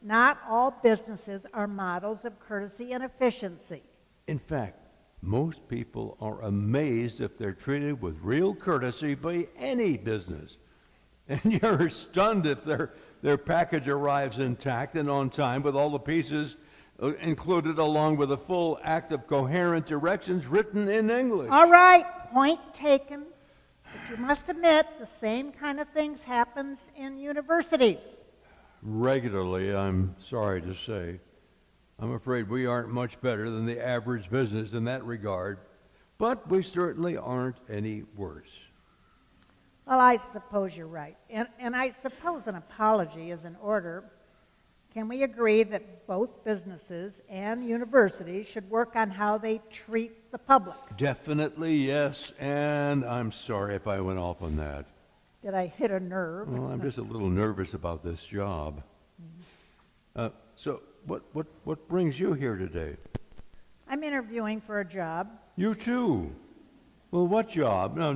Not all businesses are models of courtesy and efficiency. In fact, most people are amazed if they're treated with real courtesy by any business. And you're stunned if their package arrives intact and on time with all the pieces included along with a full act of coherent directions written in English. All right, point taken. But you must admit the same kind of things happens in universities. Regularly, I'm sorry to say. I'm afraid we aren't much better than the average business in that regard, but we certainly aren't any worse. Well, I suppose you're right. And I suppose an apology is in order. Can we agree that both businesses and universities should work on how they treat the public? Definitely yes, and I'm sorry if I went off on that. Did I hit a nerve? Well, I'm just a little nervous about this job. So what brings you here today? I'm interviewing for a job. You too? Well, what job? No,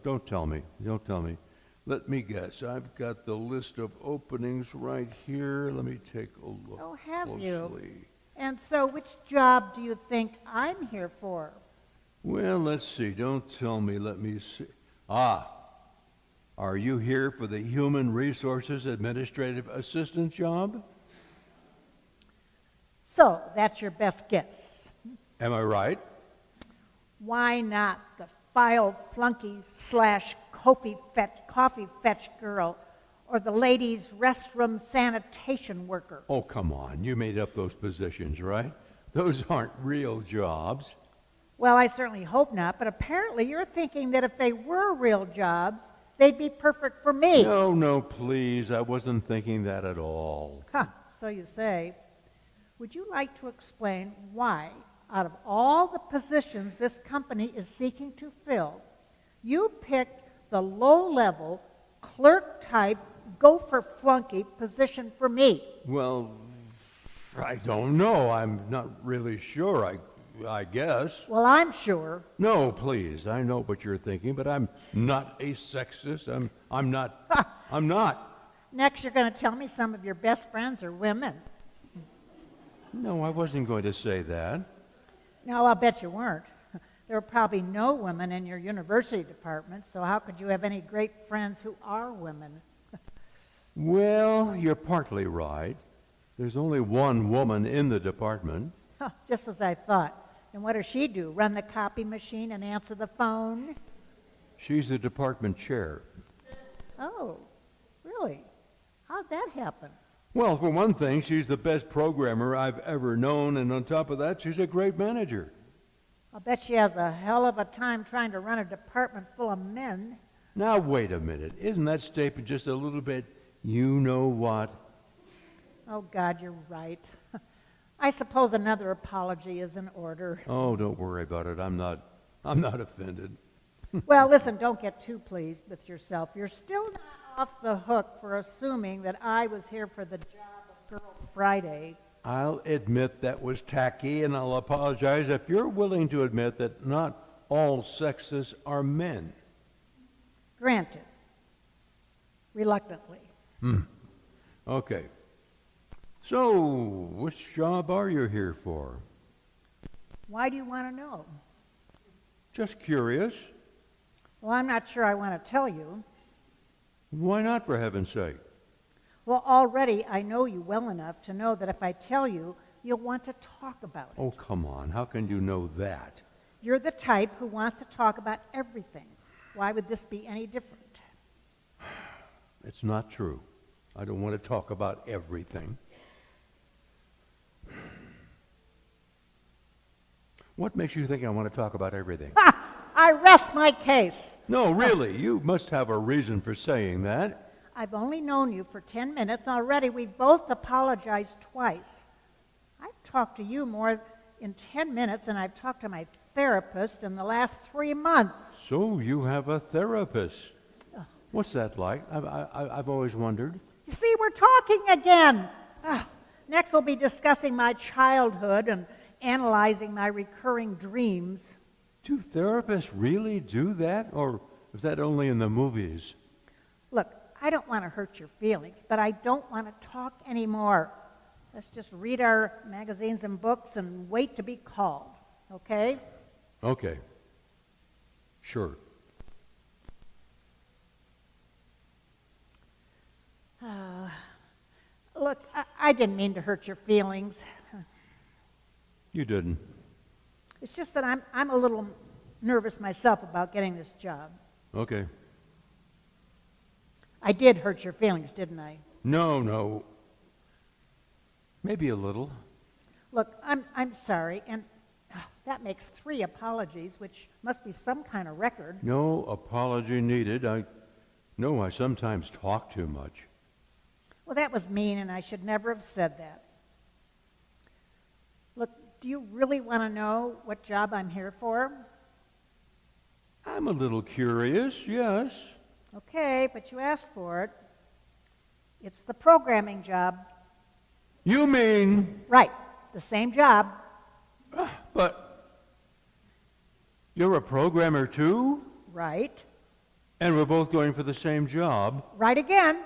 don't tell me. Don't tell me. Let me guess. I've got the list of openings right here. Let me take a look Oh, have closely. you? And so which job do you think I'm here for? Well, let's see. Don't tell me. Let me see. Are you here for the Human Resources Administrative Assistant job? So that's your best guess. Am I right? Why not the file flunky / coffee fetch girl or the ladies' restroom sanitation worker? Oh, come on. You made up those positions, right? Those aren't real jobs. Well, I certainly hope not, but apparently you're thinking that if they were real jobs, they'd be perfect for me. No, please. I wasn't thinking that at all. Huh, so you say. Would you like to explain why, out of all the positions this company is seeking to fill, you picked the low-level, clerk-type, gopher-flunky position for me? Well, I don't know. I'm not really sure, I guess. Well, I'm sure. No, please. I know what you're thinking, but I'm not a sexist. I'm not. I'm not. Next, you're going to tell me some of your best friends are women. No, I wasn't going to say that. No, I'll bet you weren't. There are probably no women in your university department, so how could you have any great friends who are women? Well, you're partly right. There's only one woman in the department. Huh, just as I thought. And what does she do? Run the copy machine and answer the phone? She's the department chair. Oh, really? How'd that happen? Well, for one thing, she's the best programmer I've ever known, and on top of that, she's a great manager. I'll bet she has a hell of a time trying to run a department full of men. Now, wait a minute. Isn't that statement just a little bit you-know-what? Oh, God, you're right. I suppose another apology is in order. Oh, don't worry about it. I'm not offended. Well, listen, don't get too pleased with yourself. You're still not off the hook for assuming that I was here for the job of Girl Friday. I'll admit that was tacky, and I'll apologize if you're willing to admit that not all sexes are men. Granted. Reluctantly. Okay. So, which job are you here for? Why do you want to know? Just curious. Well, I'm not sure I want to tell you. Why not, for heaven's sake? Well, already I know you well enough to know that if I tell you, you'll want to talk about it. Oh, come on. How can you know that? You're the type who wants to talk about everything. Why would this be any different? It's not true. I don't want to talk about everything. What makes you think I want to talk about everything? I rest my case. No, really, you must have a reason for saying that. I've only known you for 10 minutes. Already we've both apologized twice. I've talked to you more in 10 minutes than I've talked to my therapist in the last 3 months. So you have a therapist. What's that like? I've always wondered. You see, we're talking again. Next, we'll be discussing my childhood and analyzing my recurring dreams. Do therapists really do that? Or is that only in the movies? Look, I don't want to hurt your feelings, but I don't want to talk anymore. Let's just read our magazines and books and wait to be called, okay? Okay. Sure. Look, I didn't mean to hurt your feelings. You didn't. It's just that I'm a little nervous myself about getting this job. Okay. I did hurt your feelings, didn't I? No. Maybe a little. Look, I'm sorry, and that makes 3 apologies, which must be some kind of record. No apology needed. I sometimes talk too much. Well, that was mean, and I should never have said that. Look, do you really want to know what job I'm here for? I'm a little curious, yes. Okay, but you asked for it. It's the programming job. You mean, Right, the same job. but you're a programmer too? Right. And we're both going for the same job? Right again.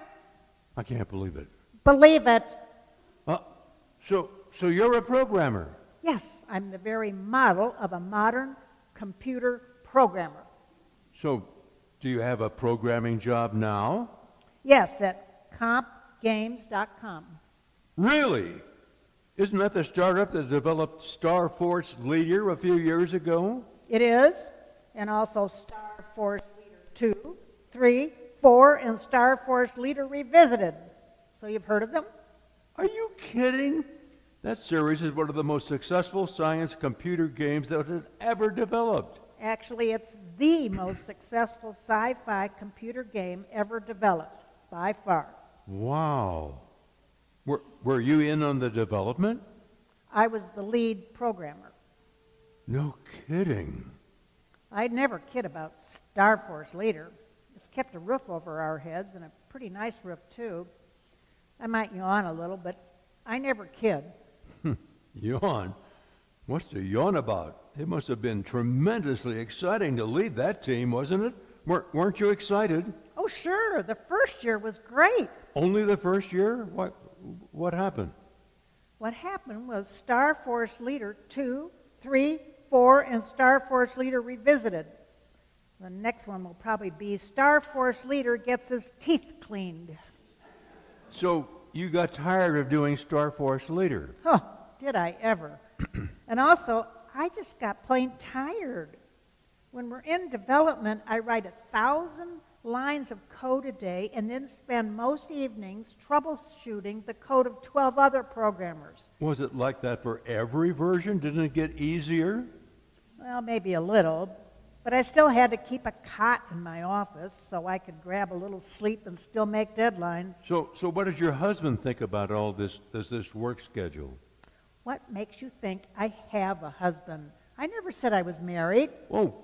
I can't believe it. Believe it. So you're a programmer? Yes, I'm the very model of a modern computer programmer. So do you have a programming job now? Yes, at compgames.com. Really? Isn't that the startup that developed Star Force Leader a few years ago? It is, and also Star Force Leader 2, 3, 4, and Star Force Leader Revisited. So you've heard of them? Are you kidding? That series is one of the most successful science computer games that was ever developed. Actually, it's the most successful sci-fi computer game ever developed, by far. Wow. Were you in on the development? I was the lead programmer. No kidding. I'd never kid about Star Force Leader. It's kept a roof over our heads, and a pretty nice roof, too. I might yawn a little, but I never kid. Yawn? What's to yawn about? It must have been tremendously exciting to lead that team, wasn't it? Weren't you excited? Oh, sure. The first year was great. Only the first year? What happened? What happened was Star Force Leader 2, 3, 4, and Star Force Leader Revisited. The next one will probably be Star Force Leader Gets His Teeth Cleaned. So you got tired of doing Star Force Leader? Huh, did I ever. And also, I just got plain tired. When we're in development, I write 1,000 lines of code a day and then spend most evenings troubleshooting the code of 12 other programmers. Was it like that for every version? Didn't it get easier? Well, maybe a little, but I still had to keep a cot in my office so I could grab a little sleep and still make deadlines. So what does your husband think about all this work schedule? What makes you think I have a husband? I never said I was married. Oh,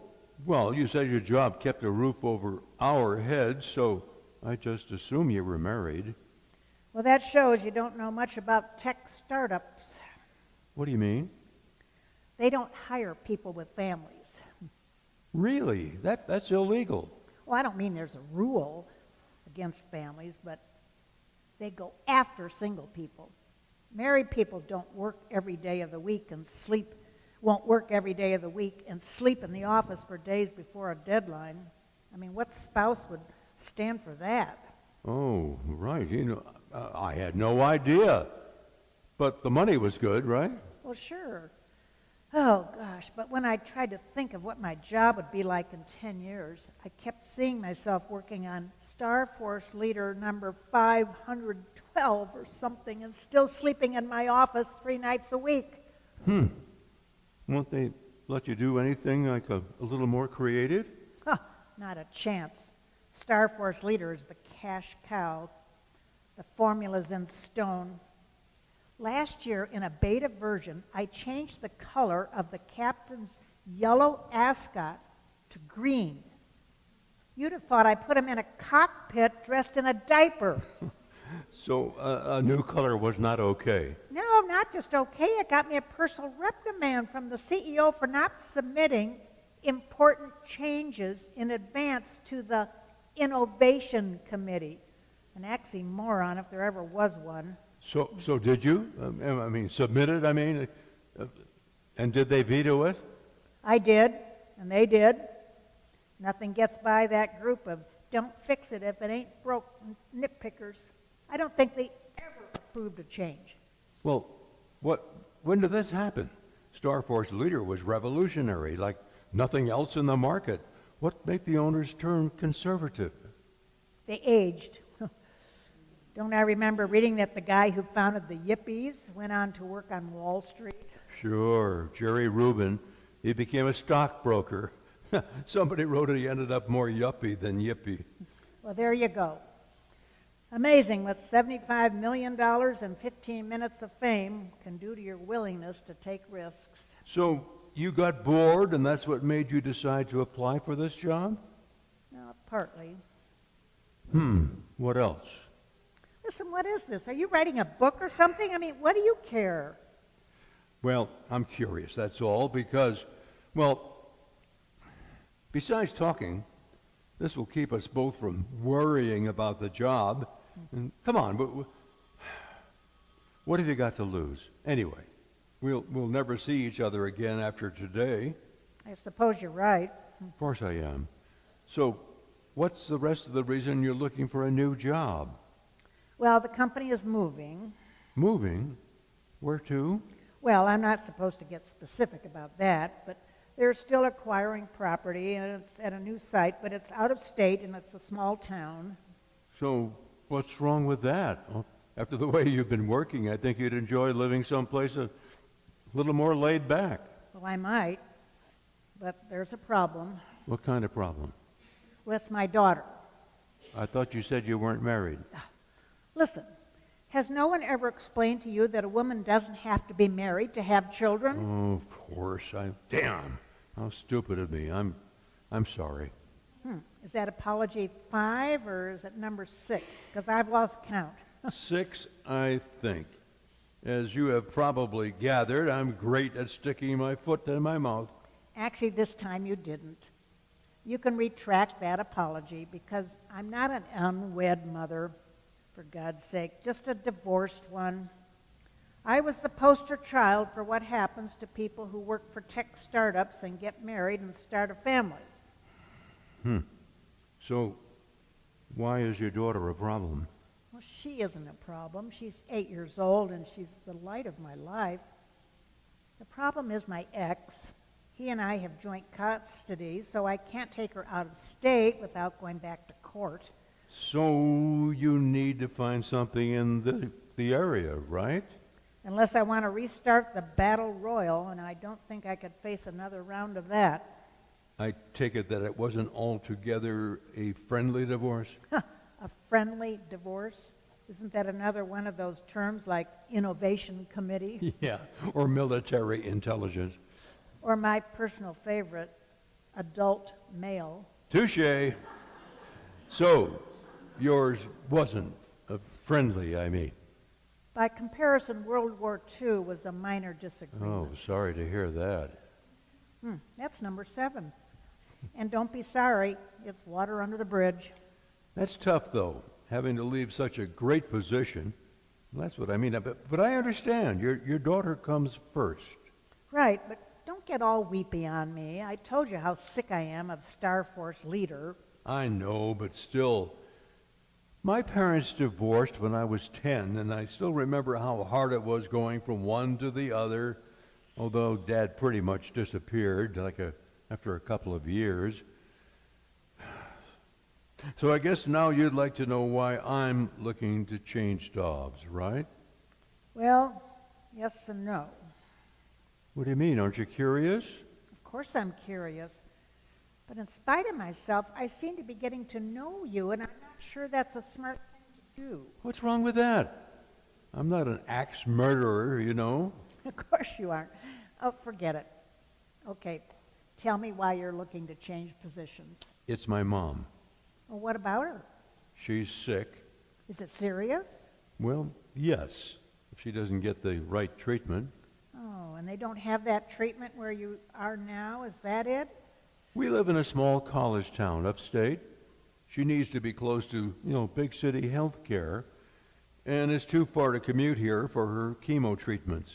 well, you said your job kept a roof over our heads, so I just assume you were married. Well, that shows you don't know much about tech startups. What do you mean? They don't hire people with families. Really? That's illegal. Well, I don't mean there's a rule against families, but they go after single people. Married people don't work every day of the week and won't work every day of the week and sleep in the office for days before a deadline. I mean, what spouse would stand for that? Oh, right. I had no idea. But the money was good, right? Well, sure. Oh, gosh, but when I tried to think of what my job would be like in 10 years, I kept seeing myself working on Star Force Leader number 512 or something and still sleeping in my office 3 nights a week. Won't they let you do anything like a little more creative? Huh, not a chance. Star Force leader is the cash cow. The formula's in stone. Last year, in a beta version, I changed the color of the captain's yellow ascot to green. You'd have thought I put him in a cockpit dressed in a diaper. So a new color was not okay. No, not just okay. It got me a personal reprimand from the CEO for not submitting important changes in advance to the Innovation Committee. An oxymoron if there ever was one. So did you? Submit it, and did they veto it? I did, and they did. Nothing gets by that group of don't fix it if it ain't broke nitpickers. I don't think they ever approved a change. Well, when did this happen? Star Force leader was revolutionary, like nothing else in the market. What made the owners turn conservative? They aged. Don't I remember reading that the guy who founded the Yippies went on to work on Wall Street? Sure, Jerry Rubin. He became a stockbroker. Somebody wrote it, he ended up more yuppie than yippie. Well, there you go. Amazing what $75 million and 15 minutes of fame can do to your willingness to take risks. So you got bored, and that's what made you decide to apply for this job? No, partly. What else? Listen, what is this? Are you writing a book or something? What do you care? Well, I'm curious, that's all, because, besides talking, this will keep us both from worrying about the job. And come on, what have you got to lose? Anyway, we'll never see each other again after today. I suppose you're right. Of course I am. So, what's the rest of the reason you're looking for a new job? Well, the company is moving. Moving? Where to? Well, I'm not supposed to get specific about that, but they're still acquiring property, and it's at a new site, but it's out of state, and it's a small town. So, what's wrong with that? Well, after the way you've been working, I think you'd enjoy living someplace a little more laid back. Well, I might, but there's a problem. What kind of problem? Well, it's my daughter. I thought you said you weren't married. Listen, has no one ever explained to you that a woman doesn't have to be married to have children? Oh, of course. Damn. How stupid of me. I'm sorry. Is that apology 5 or is it number 6? Because I've lost count. 6, I think. As you have probably gathered, I'm great at sticking my foot in my mouth. Actually, this time you didn't. You can retract that apology because I'm not an unwed mother, for God's sake, just a divorced one. I was the poster child for what happens to people who work for tech startups and get married and start a family. So, why is your daughter a problem? Well, she isn't a problem. She's 8 years old and she's the light of my life. The problem is my ex. He and I have joint custody, so I can't take her out of state without going back to court. So, you need to find something in the area, right? Unless I want to restart the battle royal, and I don't think I could face another round of that. I take it that it wasn't altogether a friendly divorce? A friendly divorce? Isn't that another one of those terms like Innovation Committee? Yeah, or military intelligence. Or my personal favorite, adult male. Touche. So, yours wasn't friendly, I mean. By comparison, World War II was a minor disagreement. Oh, sorry to hear that. That's number 7. And don't be sorry, it's water under the bridge. That's tough, though, having to leave such a great position. Well, that's what I mean. But I understand. Your daughter comes first. Right, but don't get all weepy on me. I told you how sick I am of Star Force leader. I know, but still. My parents divorced when I was 10, and I still remember how hard it was going from one to the other, although Dad pretty much disappeared after a couple of years. So I guess now you'd like to know why I'm looking to change jobs, right? Well, yes and no. What do you mean? Aren't you curious? Of course I'm curious. But in spite of myself, I seem to be getting to know you, and I'm not sure that's a smart thing to do. What's wrong with that? I'm not an axe murderer, you know. Of course you aren't. Oh, forget it. Okay, tell me why you're looking to change positions. It's my mom. Well, what about her? She's sick. Is it serious? Well, yes, if she doesn't get the right treatment. Oh, and they don't have that treatment where you are now? Is that it? We live in a small college town upstate. She needs to be close to, big city health care, and it's too far to commute here for her chemo treatments.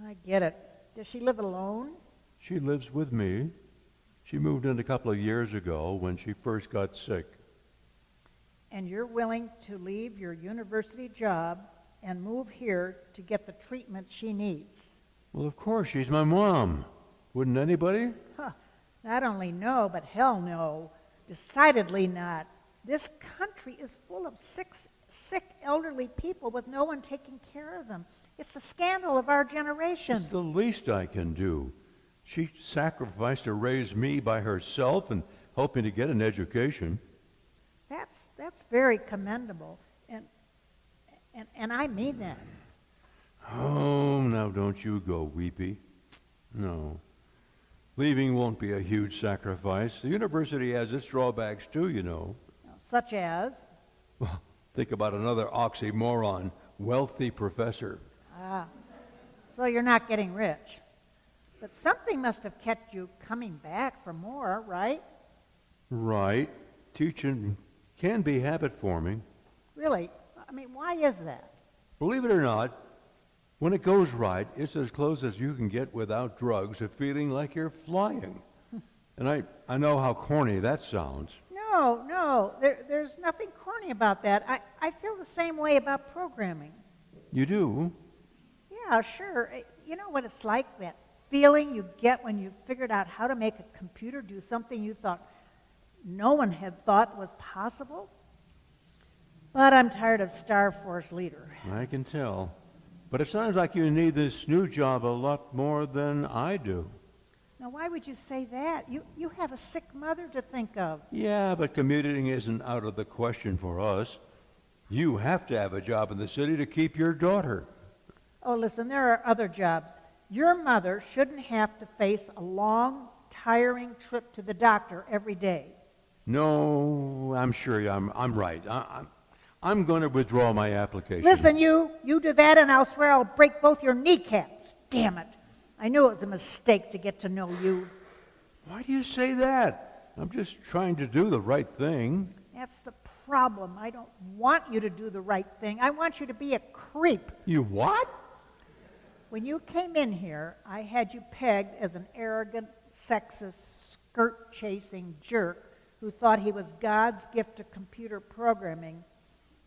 I get it. Does she live alone? She lives with me. She moved in a couple of years ago when she first got sick. And you're willing to leave your university job and move here to get the treatment she needs? Well, of course, she's my mom. Wouldn't anybody? Huh. Not only no, but hell no. Decidedly not. This country is full of sick elderly people with no one taking care of them. It's the scandal of our generation. It's the least I can do. She sacrificed to raise me by herself and help me to get an education. That's very commendable, and I mean that. Oh, now don't you go weepy. No. Leaving won't be a huge sacrifice. The university has its drawbacks too, you know. Such as? Well, think about another oxymoron, wealthy professor. Ah, so you're not getting rich. But something must have kept you coming back for more, right? Right. Teaching can be habit-forming. Really? I mean, why is that? Believe it or not, when it goes right, it's as close as you can get without drugs to feeling like you're flying. And I know how corny that sounds. No, there's nothing corny about that. I feel the same way about programming. You do? Yeah, sure. You know what it's like, that feeling you get when you've figured out how to make a computer do something you thought no one had thought was possible? But I'm tired of Star Force leader. I can tell. But it sounds like you need this new job a lot more than I do. Now, why would you say that? You have a sick mother to think of. Yeah, but commuting isn't out of the question for us. You have to have a job in the city to keep your daughter. Oh, listen, there are other jobs. Your mother shouldn't have to face a long, tiring trip to the doctor every day. No, I'm sure I'm right. I'm going to withdraw my application. Listen, you do that and I'll swear I'll break both your kneecaps. Damn it. I knew it was a mistake to get to know you. Why do you say that? I'm just trying to do the right thing. That's the problem. I don't want you to do the right thing. I want you to be a creep. You what? When you came in here, I had you pegged as an arrogant, sexist, skirt-chasing jerk who thought he was God's gift to computer programming,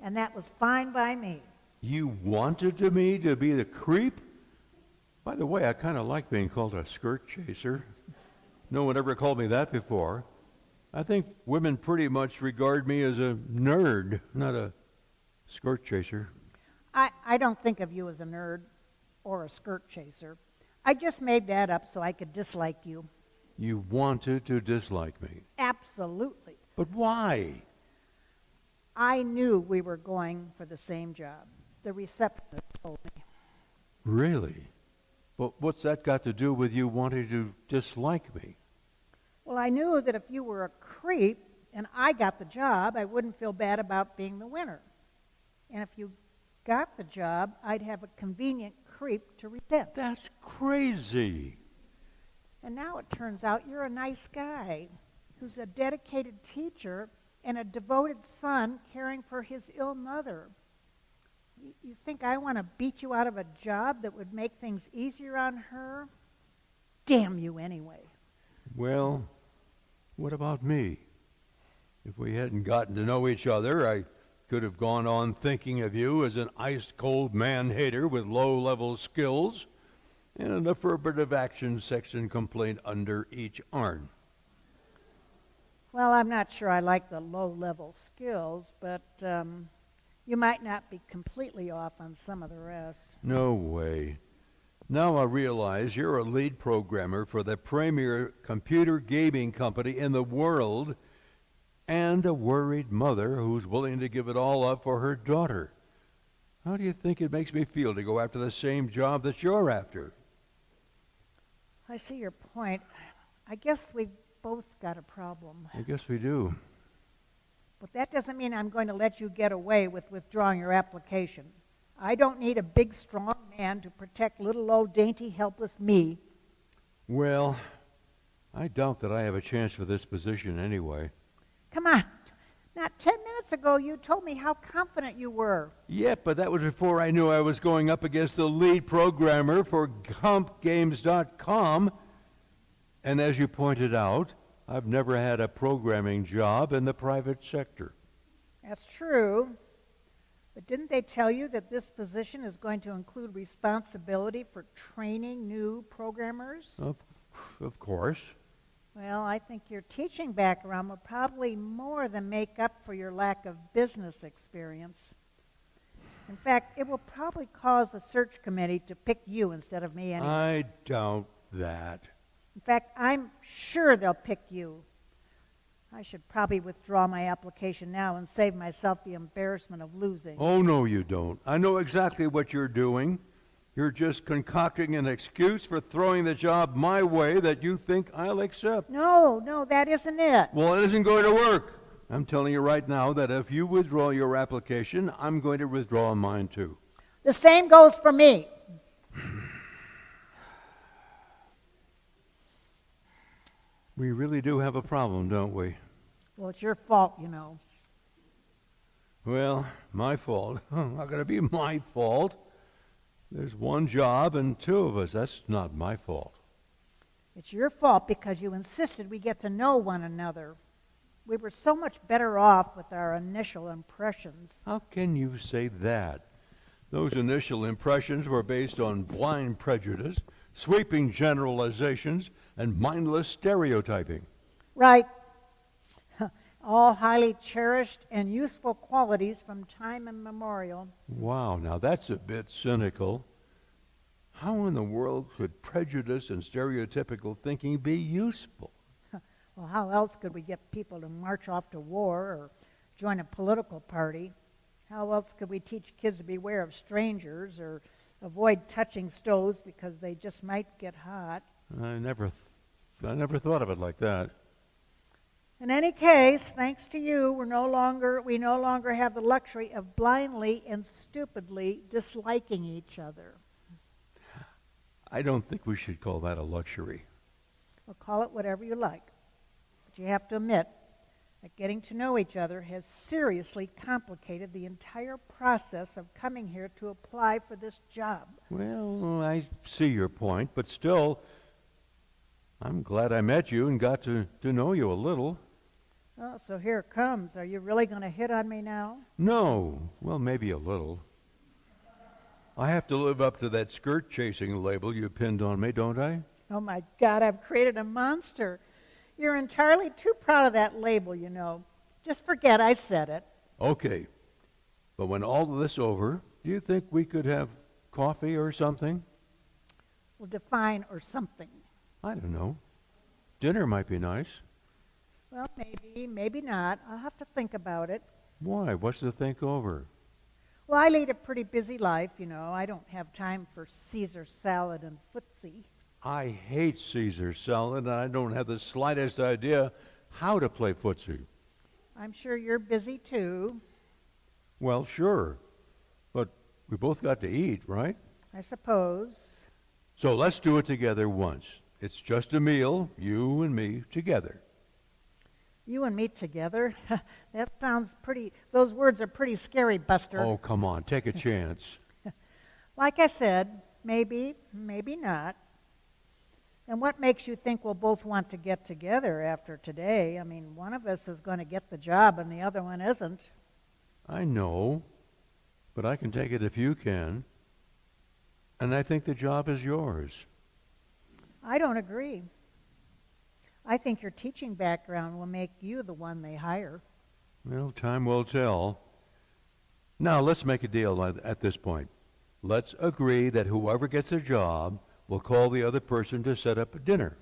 and that was fine by me. You wanted me to be the creep? By the way, I kind of like being called a skirt chaser. No one ever called me that before. I think women pretty much regard me as a nerd, not a skirt chaser. I don't think of you as a nerd or a skirt chaser. I just made that up so I could dislike you. You wanted to dislike me. Absolutely. But why? I knew we were going for the same job. The receptionist told me. Really? But what's that got to do with you wanting to dislike me? Well, I knew that if you were a creep and I got the job, I wouldn't feel bad about being the winner. And if you got the job, I'd have a convenient creep to resent. That's crazy. And now it turns out you're a nice guy who's a dedicated teacher and a devoted son caring for his ill mother. You think I want to beat you out of a job that would make things easier on her? Damn you anyway. Well, what about me? If we hadn't gotten to know each other, I could have gone on thinking of you as an ice-cold man-hater with low-level skills and an affirmative action section complaint under each arm. Well, I'm not sure I like the low-level skills, but you might not be completely off on some of the rest. No way. Now I realize you're a lead programmer for the premier computer gaming company in the world and a worried mother who's willing to give it all up for her daughter. How do you think it makes me feel to go after the same job that you're after? I see your point. I guess we've both got a problem. I guess we do. But that doesn't mean I'm going to let you get away with withdrawing your application. I don't need a big, strong man to protect little old dainty, helpless me. Well, I doubt that I have a chance for this position anyway. Come on. Not 10 minutes ago, you told me how confident you were. Yeah, but that was before I knew I was going up against the lead programmer for CompGames.com. And as you pointed out, I've never had a programming job in the private sector. That's true. But didn't they tell you that this position is going to include responsibility for training new programmers? Of course. Well, I think your teaching background will probably more than make up for your lack of business experience. In fact, it will probably cause the search committee to pick you instead of me anyway. I doubt that. In fact, I'm sure they'll pick you. I should probably withdraw my application now and save myself the embarrassment of losing. Oh, no, you don't. I know exactly what you're doing. You're just concocting an excuse for throwing the job my way that you think I'll accept. No, that isn't it. Well, it isn't going to work. I'm telling you right now that if you withdraw your application, I'm going to withdraw mine too. The same goes for me. We really do have a problem, don't we? Well, it's your fault, you know. Well, my fault. Not going to be my fault. There's one job and two of us. That's not my fault. It's your fault because you insisted we get to know one another. We were so much better off with our initial impressions. How can you say that? Those initial impressions were based on blind prejudice, sweeping generalizations, and mindless stereotyping. Right. All highly cherished and useful qualities from time immemorial. Wow, now that's a bit cynical. How in the world could prejudice and stereotypical thinking be useful? Well, how else could we get people to march off to war or join a political party? How else could we teach kids to beware of strangers or avoid touching stoves because they just might get hot? I never thought of it like that. In any case, thanks to you, we no longer have the luxury of blindly and stupidly disliking each other. I don't think we should call that a luxury. Well, call it whatever you like. But you have to admit that getting to know each other has seriously complicated the entire process of coming here to apply for this job. Well, I see your point, but still, I'm glad I met you and got to know you a little. Oh, so here it comes. Are you really going to hit on me now? No, well, maybe a little. I have to live up to that skirt-chasing label you pinned on me, don't I? Oh, my God, I've created a monster. You're entirely too proud of that label, you know. Just forget I said it. Okay, but when all of this over, do you think we could have coffee or something? Well, define or something. I don't know. Dinner might be nice. Well, maybe not. I'll have to think about it. Why? What's to think over? Well, I lead a pretty busy life, you know. I don't have time for Caesar salad and footsie. I hate Caesar salad, and I don't have the slightest idea how to play footsie. I'm sure you're busy, too. Well, sure. But we both got to eat, right? I suppose. So let's do it together once. It's just a meal, you and me together. You and me together? That sounds pretty, those words are pretty scary, Buster. Oh, come on, take a chance. Like I said, maybe not. And what makes you think we'll both want to get together after today? I mean, one of us is going to get the job and the other one isn't. I know, but I can take it if you can. And I think the job is yours. I don't agree. I think your teaching background will make you the one they hire. Well, time will tell. Now, let's make a deal at this point. Let's agree that whoever gets a job will call the other person to set up a dinner.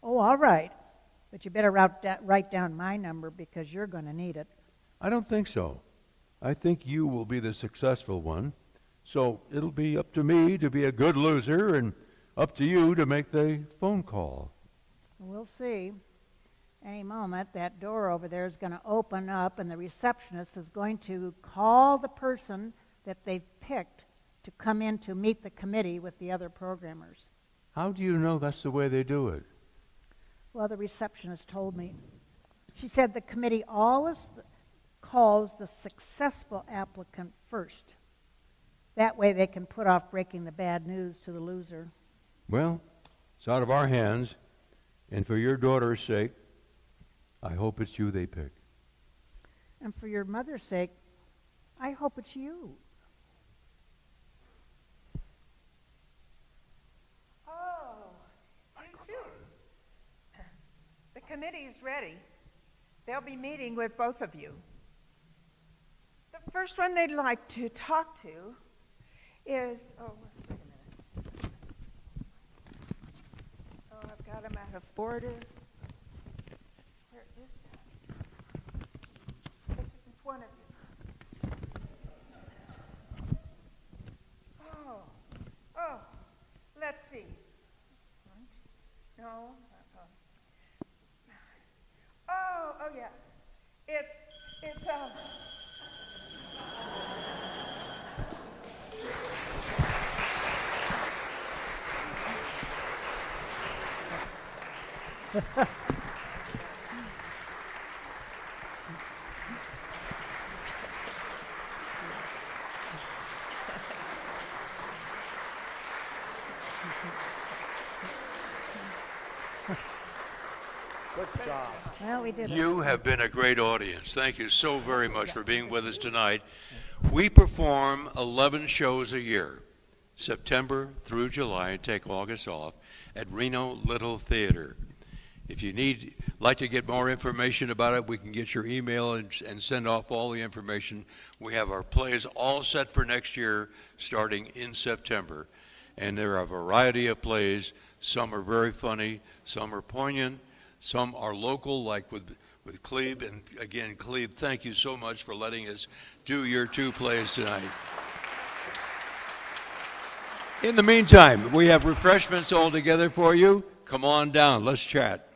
Oh, all right. But you better write down my number because you're going to need it. I don't think so. I think you will be the successful one. So it'll be up to me to be a good loser and up to you to make the phone call. We'll see. Any moment, that door over there is going to open up and the receptionist is going to call the person that they've picked to come in to meet the committee with the other programmers. How do you know that's the way they do it? Well, the receptionist told me. She said the committee always calls the successful applicant first. That way they can put off breaking the bad news to the loser. Well, it's out of our hands, and for your daughter's sake, I hope it's you they pick. And for your mother's sake, I hope it's you. Oh, you too. The committee's ready. They'll be meeting with both of you. The first one they'd like to talk to is, wait a minute. Oh, I've got them out of order. Where is that? It's one of you. Oh, let's see. No. Oh, yes. It's Well, we did it. You have been a great audience. Thank you so very much for being with us tonight. We perform 11 shows a year, September through July, and take August off at Reno Little Theater. If you like to get more information about it, we can get your email and send off all the information. We have our plays all set for next year, starting in September. And there are a variety of plays. Some are very funny, some are poignant, some are local, like with Cleb. And again, Cleb, thank you so much for letting us do your 2 plays tonight. In the meantime, we have refreshments all together for you. Come on down, let's chat.